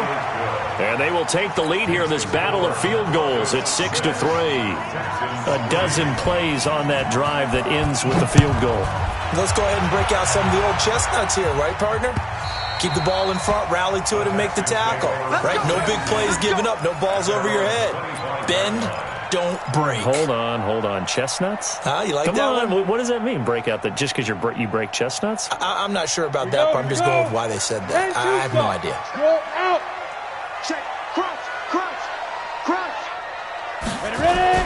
And they will take the lead here in this battle of field goals at 6-3. A dozen plays on that drive that ends with the field goal. Let's go ahead and break out some of the old chestnuts here, right, partner? Keep the ball in front, rally to it, and make the tackle, right? No big plays given up, no balls over your head. Bend, don't break. Hold on. Chestnuts? You like Come that on. one? What does that mean, break out? That just because you break chestnuts? I'm not sure about that, but I'm just going with why they said that. I have no idea. Roll out. Check. Crunch. Ready.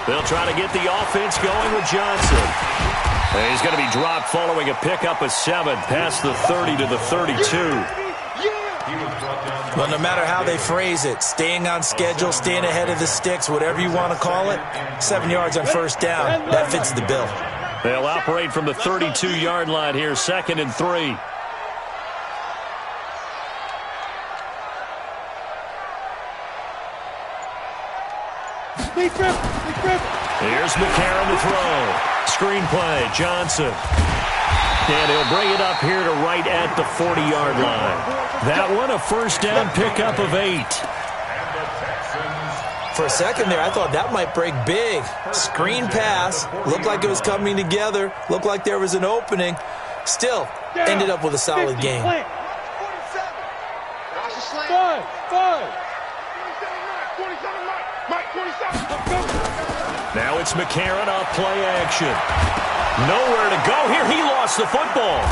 They'll try to get the offense going with Johnson. And he's going to be dropped following a pickup of 7 past the 30 to the 32. Well, no matter how they phrase it, staying on schedule, staying ahead of the sticks, whatever you want to call it, 7 yards on first down, that fits the bill. They'll operate from the 32-yard line here, 2nd and 3. Here's McCarron to throw. Screen play, Johnson. And he'll bring it up here to right at the 40-yard line. That one, a first down pickup of 8. For a second there, I thought that might break big. Screen pass. Looked like it was coming together. Looked like there was an opening. Still, ended up with a solid game. Now it's McCarron off play action. Nowhere to go here. He lost the football.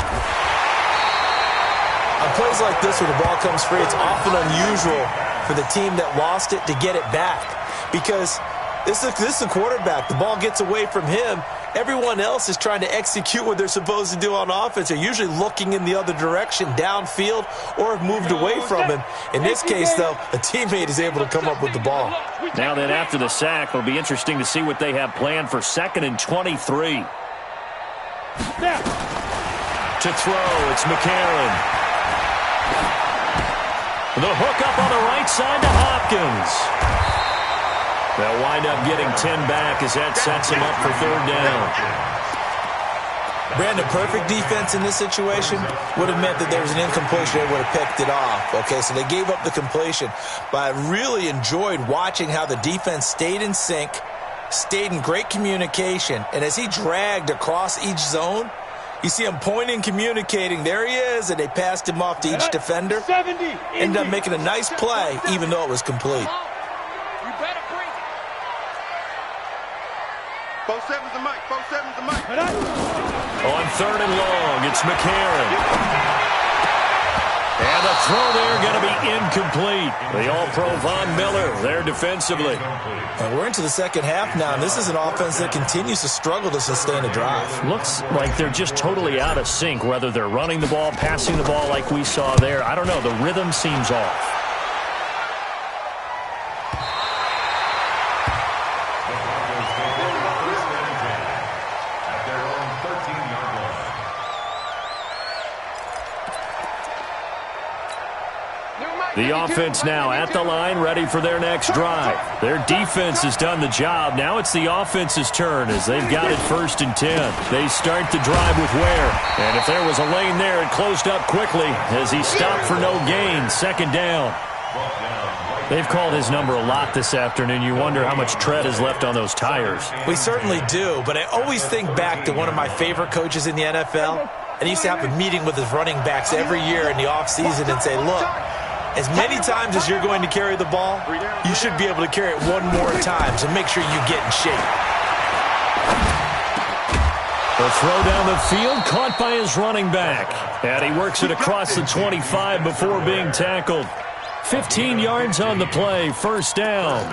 On plays like this where the ball comes free, it's often unusual for the team that lost it to get it back. Because this is a quarterback. The ball gets away from him. Everyone else is trying to execute what they're supposed to do on offense. They're usually looking in the other direction, downfield, or have moved away from him. In this case, though, a teammate is able to come up with the ball. Now then, after the sack, it'll be interesting to see what they have planned for 2nd and 23. To throw, it's McCarron. The hook up on the right side to Hopkins. They'll wind up getting 10 back as that sets them up for 3rd down. Brandon, perfect defense in this situation would have meant that there was an incompletion. They would have picked it off. Okay, so they gave up the completion. But I really enjoyed watching how the defense stayed in sync, stayed in great communication. And as he dragged across each zone, you see him pointing, communicating. There he is, and they passed him off to each defender. Ended up making a nice play, even though it was complete. On 3rd and long, it's McCarron. And the throw there going to be incomplete. The All-Pro Von Miller there defensively. And we're into the second half now, and this is an offense that continues to struggle to sustain a drive. Looks like they're just totally out of sync, whether they're running the ball, passing the ball like we saw there. I don't know. The rhythm seems off. The offense now at the line, ready for their next drive. Their defense has done the job. Now it's the offense's turn as they've got it 1st and 10. They start the drive with Ware. And if there was a lane there, it closed up quickly as he stopped for no gain. 2nd down. They've called his number a lot this afternoon. You wonder how much tread is left on those tires. We certainly do, but I always think back to one of my favorite coaches in the NFL. And he used to have a meeting with his running backs every year in the offseason and say, look, as many times as you're going to carry the ball, you should be able to carry it one more time, so make sure you get in shape. The throw down the field, caught by his running back. And he works it across the 25 before being tackled. 15 yards on the play, 1st down.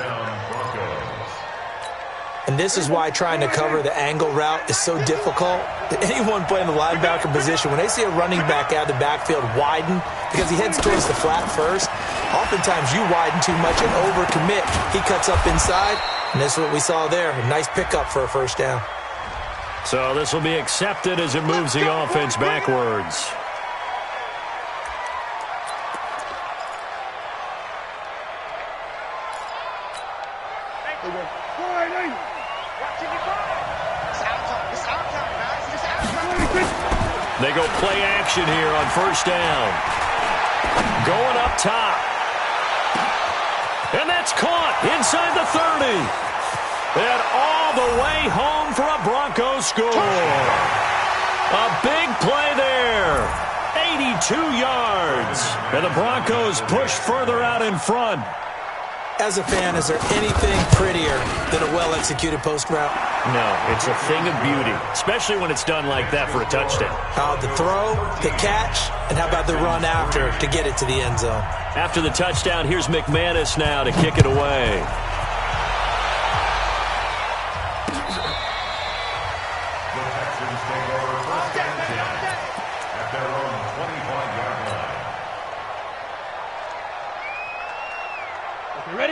And And this is why trying to cover the angle route is so difficult. Anyone playing the linebacker position, when they see a running back out of the backfield widen because he heads towards the flat first, oftentimes you widen too much and overcommit. He cuts up inside, and this is what we saw there. A nice pickup for a first down. So this will be accepted as it moves the offense backwards. They go play action here on first down. Going up top. And that's caught inside the 30. And all the way home for a Broncos score. A big play there. 82 yards. And the Broncos push further out in front. As a fan, is there anything prettier than a well-executed post route? No, it's a thing of beauty, especially when it's done like that for a touchdown. The throw, the catch, and how about the run after to get it to the end zone? After the touchdown, here's McManus now to kick it away.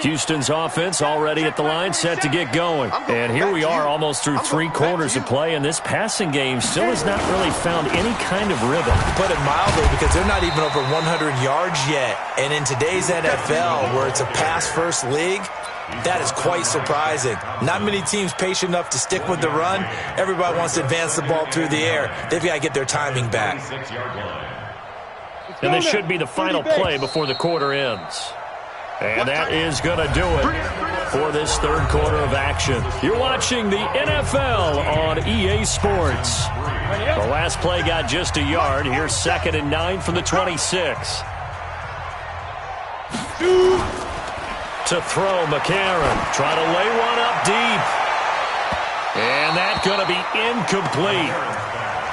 Houston's offense already at the line, set to get going. And here we are almost through 3 quarters of play, and this passing game still has not really found any kind of rhythm. Put it mildly, because they're not even over 100 yards yet. And in today's NFL, where it's a pass-first league, that is quite surprising. Not many teams patient enough to stick with the run. Everybody wants to advance the ball through the air. They've got to get their timing back. And this should be the final play before the quarter ends. And that is going to do it for this third quarter of action. You're watching the NFL on EA Sports. The last play got just a yard. Here's 2nd and 9 from the 26. To throw, McCarron. Try to lay one up deep. And that's going to be incomplete.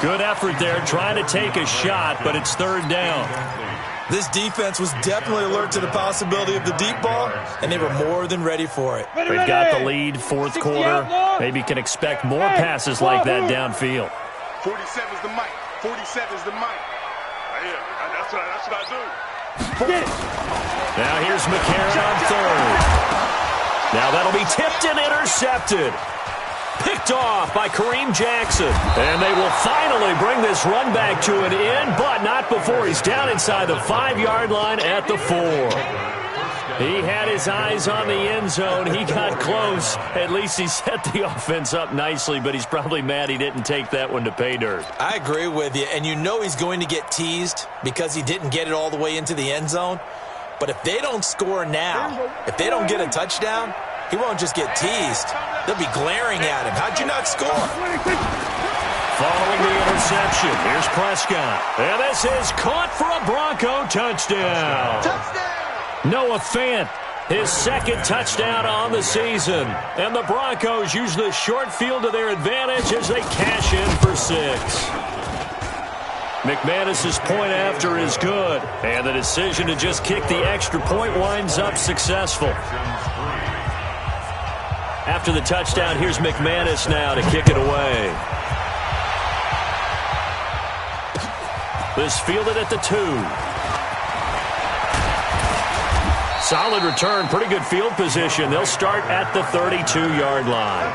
Good effort there trying to take a shot, but it's 3rd down. This defense was definitely alert to the possibility of the deep ball, and they were more than ready for it. They've got the lead, 4th quarter. Maybe can expect more passes like that downfield. 47's the mic. 47's the mic. Right here. That's what I do. Now here's McCarron on 3rd. Now that'll be tipped and intercepted. Picked off by Kareem Jackson. And they will finally bring this run back to an end, but not before he's down inside the 5-yard line at the 4. He had his eyes on the end zone. He got close. At least he set the offense up nicely, but he's probably mad he didn't take that one to pay dirt. I agree with you, and you know he's going to get teased because he didn't get it all the way into the end zone. But if they don't score now, if they don't get a touchdown, he won't just get teased. They'll be glaring at him. How'd you not score? Following the interception, here's Prescott. And this is caught for a Bronco touchdown. Noah Fant, his 2nd touchdown on the season. And the Broncos use the short field to their advantage as they cash in for 6. McManus's point after is good. And the decision to just kick the extra point winds up successful. After the touchdown, here's McManus now to kick it away. This fielded at the 2. Solid return, pretty good field position. They'll start at the 32-yard line.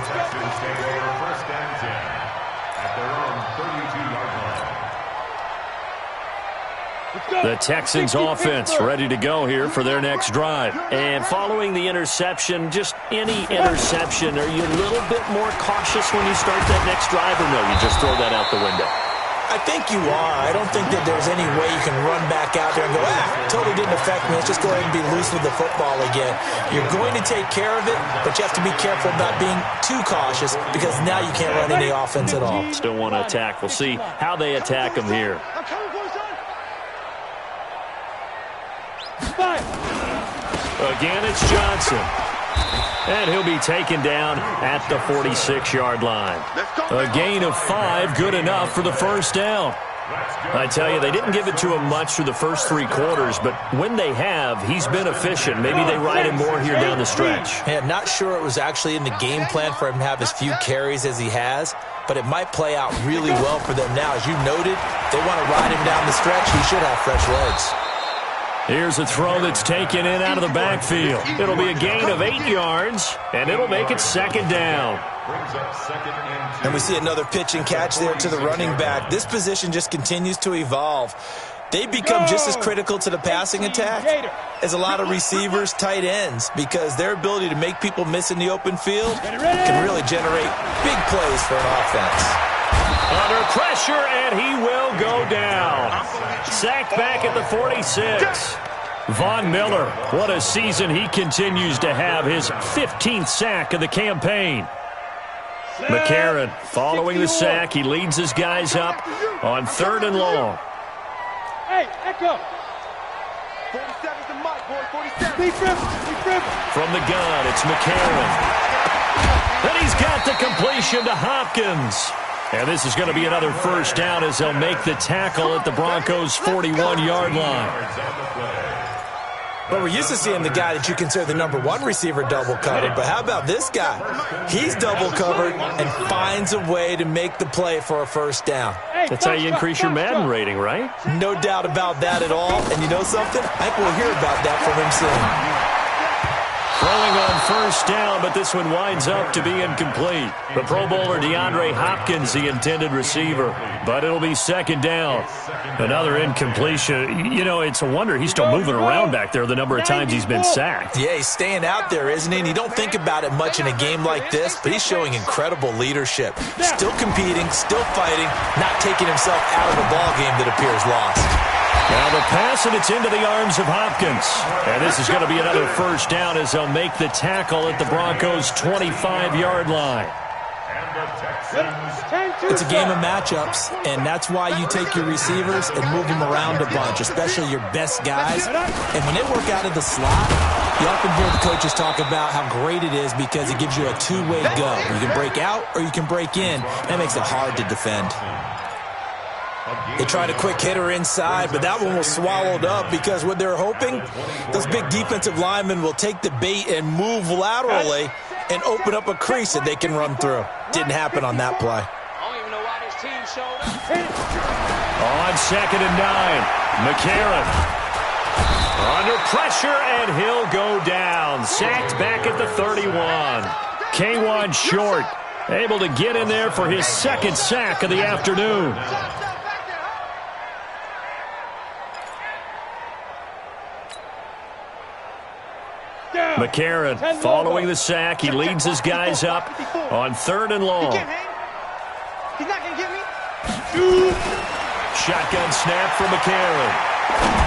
The Texans offense ready to go here for their next drive. And following the interception, just any interception, are you a little bit more cautious when you start that next drive, or no, you just throw that out the window? I think you are. I don't think that there's any way you can run back out there and go, totally didn't affect me. Let's just go ahead and be loose with the football again. You're going to take care of it, but you have to be careful about being too cautious because now you can't run any offense at all. Still want to attack. We'll see how they attack them here. Again, it's Johnson. And he'll be taken down at the 46-yard line. A gain of 5, good enough for the first down. I tell you, they didn't give it to him much through the first 3 quarters, but when they have, he's been efficient. Maybe they ride him more here down the stretch. Yeah, not sure it was actually in the game plan for him to have as few carries as he has, but it might play out really well for them now. As you noted, they want to ride him down the stretch. He should have fresh legs. Here's a throw that's taken in out of the backfield. It'll be a gain of 8 yards, and it'll make it second down. And we see another pitch and catch there to the running back. This position just continues to evolve. They become just as critical to the passing attack as a lot of receivers, tight ends, because their ability to make people miss in the open field can really generate big plays for an offense. Under pressure, and he will go down. Sacked back at the 46. Von Miller, what a season he continues to have. His 15th sack of the campaign. McCarron following the sack. He leads his guys up on 3rd and long. Hey, echo. 47's the mic, boy. 47. Be driven. From the gun, it's McCarron. And he's got the completion to Hopkins. And this is going to be another first down as they'll make the tackle at the Broncos' 41-yard line. But we're used to seeing the guy that you consider the number 1 receiver double covered. But how about this guy? He's double covered and finds a way to make the play for a first down. That's how you increase your Madden rating, right? No doubt about that at all. And you know something? I think we'll hear about that from him soon. Throwing on first down, but this one winds up to be incomplete. The Pro Bowler DeAndre Hopkins, the intended receiver, but it'll be second down. Another incompletion. You know, it's a wonder he's still moving around back there the number of times he's been sacked. Yeah, he's staying out there, isn't he? And you don't think about it much in a game like this, but he's showing incredible leadership. Still competing, still fighting, not taking himself out of a ball game that appears lost. Now the pass, and it's into the arms of Hopkins. And this is going to be another first down as they'll make the tackle at the Broncos' 25-yard line. It's a game of matchups, and that's why you take your receivers and move them around a bunch, especially your best guys. And when they work out of the slot, you often hear the coaches talk about how great it is because it gives you a two-way go. You can break out or you can break in. That makes it hard to defend. They tried a quick hitter inside, but that one was swallowed up because what they're hoping, those big defensive linemen will take the bait and move laterally and open up a crease that they can run through. Didn't happen on that play. I don't even know why this team showed up. On 2nd and 9, McCarron. Under pressure, and he'll go down. Sacked back at the 31. K'Wan Short able to get in there for his 2nd sack of the afternoon. McCarron following the sack. He leads his guys up on 3rd and long. He's not going to get me. Shotgun snap for McCarron.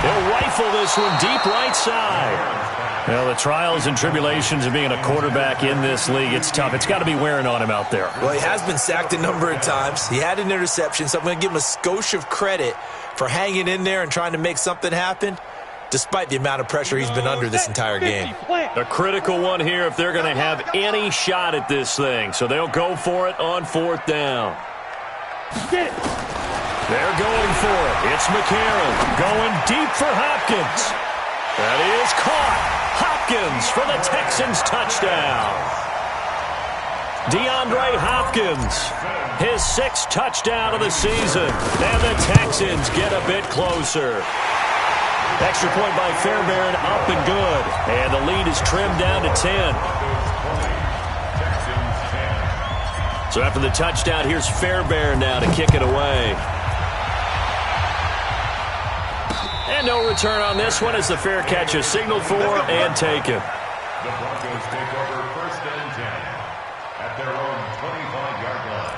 He'll rifle this one deep right side. Well, the trials and tribulations of being a quarterback in this league, it's tough. It's got to be wearing on him out there. Well, he has been sacked a number of times. He had an interception, so I'm going to give him a skosh of credit for hanging in there and trying to make something happen, despite the amount of pressure he's been under this entire game. A critical one here if they're going to have any shot at this thing. So they'll go for it on 4th down. Get it. They're going for it. It's McCarron going deep for Hopkins. That is caught. Hopkins for the Texans touchdown. DeAndre Hopkins, his 6th touchdown of the season. And the Texans get a bit closer. Extra point by Fairbairn, up and good. And the lead is trimmed down to 10. So after the touchdown, here's Fairbairn now to kick it away. And no return on this one as the fair catch is signaled for and taken. The Broncos take over 1st and 10 at their own 25-yard line.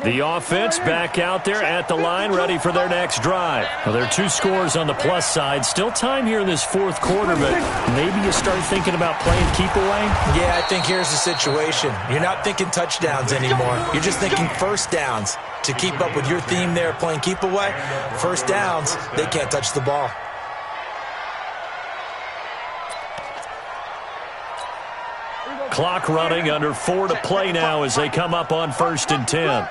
The offense back out there at the line, ready for their next drive. Well, there are 2 scores on the plus side. Still time here in this 4th quarter, but maybe you start thinking about playing keep away? Yeah, I think here's the situation. You're not thinking touchdowns anymore. You're just thinking first downs. To keep up with your theme there, playing keep away, first downs, they can't touch the ball. Clock running, under 4 to play now as they come up on 1st and 10.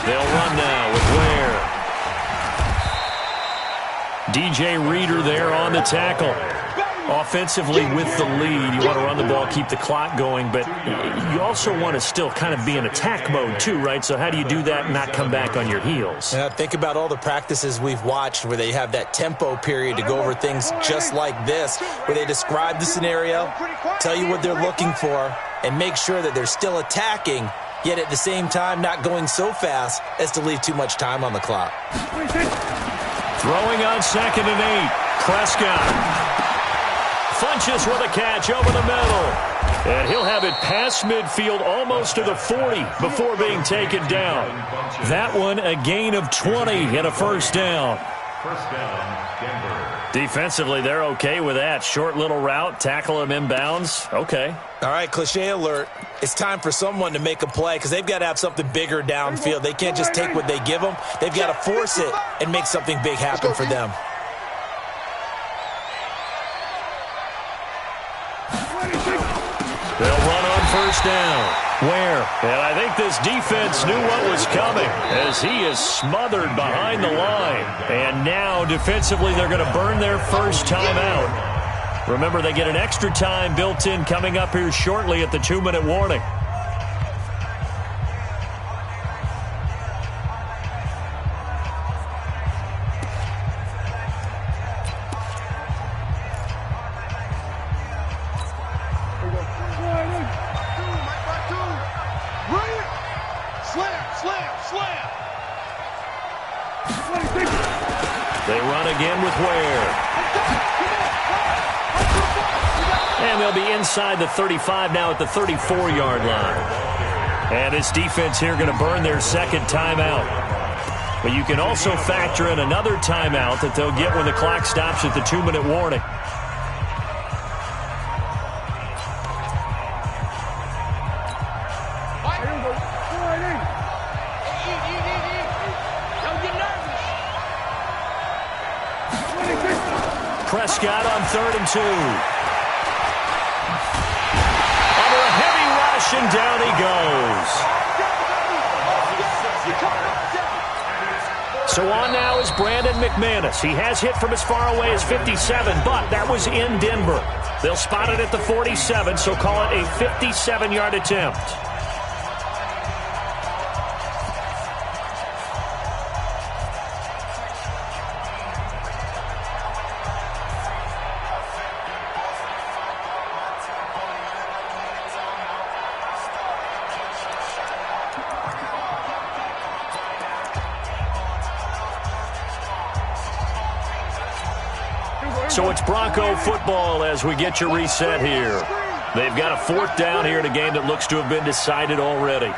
They'll run now with Ware. DJ Reader there on the tackle. Offensively with the lead, you want to run the ball, keep the clock going, but you also want to still kind of be in attack mode too, right? So how do you do that and not come back on your heels? Yeah, think about all the practices we've watched where they have that tempo period to go over things just like this, where they describe the scenario, tell you what they're looking for, and make sure that they're still attacking, yet at the same time not going so fast as to leave too much time on the clock. Throwing on 2nd and 8. Prescott. Funches with a catch over the middle. And he'll have it past midfield almost to the 40 before being taken down. That one a gain of 20 and a first down. First down, Denver. Defensively, they're okay with that. Short little route, tackle him inbounds. Okay. All right, cliche alert. It's time for someone to make a play because they've got to have something bigger downfield. They can't just take what they give them. They've got to force it and make something big happen for them. They'll run on first down. Where? And I think this defense knew what was coming as he is smothered behind the line. And now defensively they're going to burn their first timeout. Remember, they get an extra time built in coming up here shortly at the 2-minute warning. They run again with Ware. And they'll be inside the 35 now at the 34-yard line. And this defense here going to burn their second timeout. But you can also factor in another timeout that they'll get when the clock stops at the 2-minute warning. Prescott on 3rd and 2. Under a heavy rush, and down he goes. So on now is Brandon McManus. He has hit from as far away as 57, but that was in Denver. They'll spot it at the 47, so call it a 57-yard attempt. So it's Bronco football as we get your reset here. They've got a 4th down here in a game that looks to have been decided already.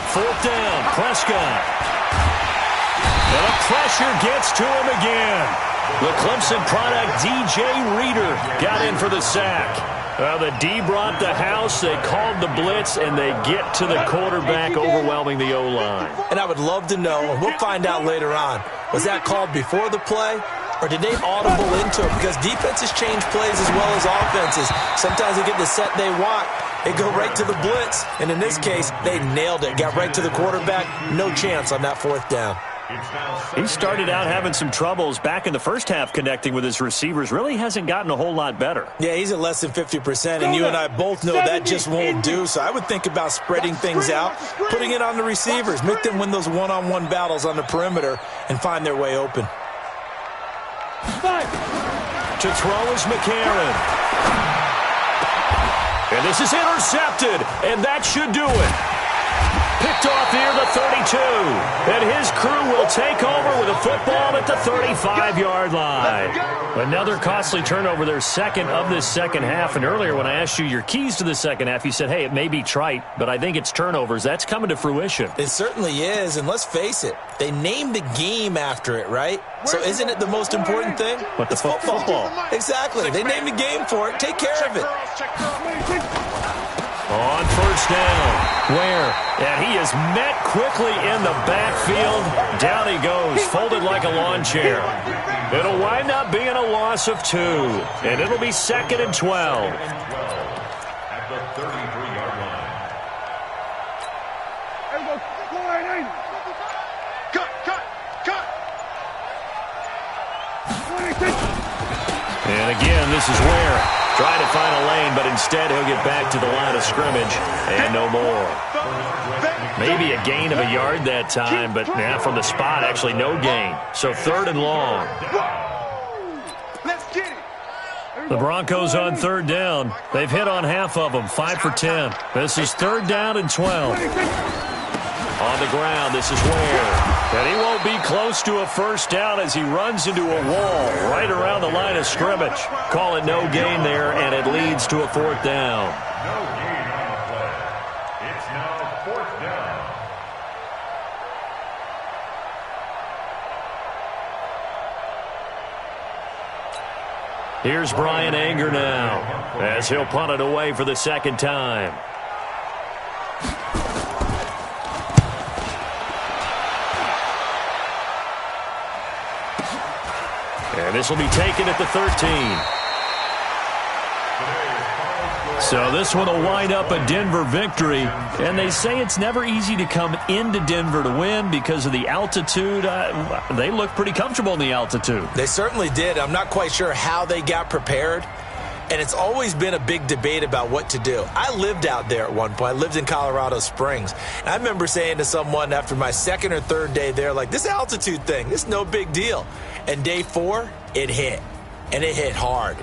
Fourth down, Prescott. And the pressure gets to him again. The Clemson product, DJ Reader, got in for the sack. Well, the D brought the house, they called the blitz, and they get to the quarterback, overwhelming the O-line. And I would love to know, and we'll find out later on, was that called before the play, or did they audible into it? Because defenses change plays as well as offenses. Sometimes they get the set they want, they go right to the blitz, and in this case, they nailed it, got right to the quarterback, no chance on that 4th down. He started out having some troubles back in the first half connecting with his receivers. Really hasn't gotten a whole lot better. Yeah, he's at less than 50%, and you and I both know that just won't do. So I would think about spreading things out, putting it on the receivers, make them win those one-on-one battles on the perimeter and find their way open. To throw is McCarron. And this is intercepted, and that should do it. Picked off near the 32. And his crew will take over with a football at the 35-yard line. Another costly turnover, their second of this second half. And earlier when I asked you your keys to the second half, you said, hey, it may be trite, but I think it's turnovers. That's coming to fruition. It certainly is, and let's face it, they named the game after it, right? So isn't it the most important thing? But the football. Exactly. They named the game for it. Take care of it. On first down, Ware, and he is met quickly in the backfield. Down he goes, folded like a lawn chair. It'll wind up being a loss of 2, and it'll be 2nd and 12. At the 33-yard line. And again, this is Ware. Trying to find a lane, but instead he'll get back to the line of scrimmage and no more. Maybe a gain of a yard that time, but now from the spot, actually no gain. So 3rd and long. Let's get it. The Broncos on 3rd down. They've hit on half of them, 5 for 10. This is 3rd down and 12. On the ground, this is Ware. And he won't be close to a first down as he runs into a wall right around the line of scrimmage. Call it no gain there, and it leads to a 4th down. No gain on the play. It's now 4th down. Here's Brian Anger now as he'll punt it away for the 2nd time. And this will be taken at the 13. So this one will wind up a Denver victory. And they say it's never easy to come into Denver to win because of the altitude. They look pretty comfortable in the altitude. They certainly did. I'm not quite sure how they got prepared. And it's always been a big debate about what to do. I lived out there at one point. I lived in Colorado Springs. And I remember saying to someone after my 2nd or 3rd day there, like, this altitude thing, this is no big deal. And day 4, it hit. And it hit hard.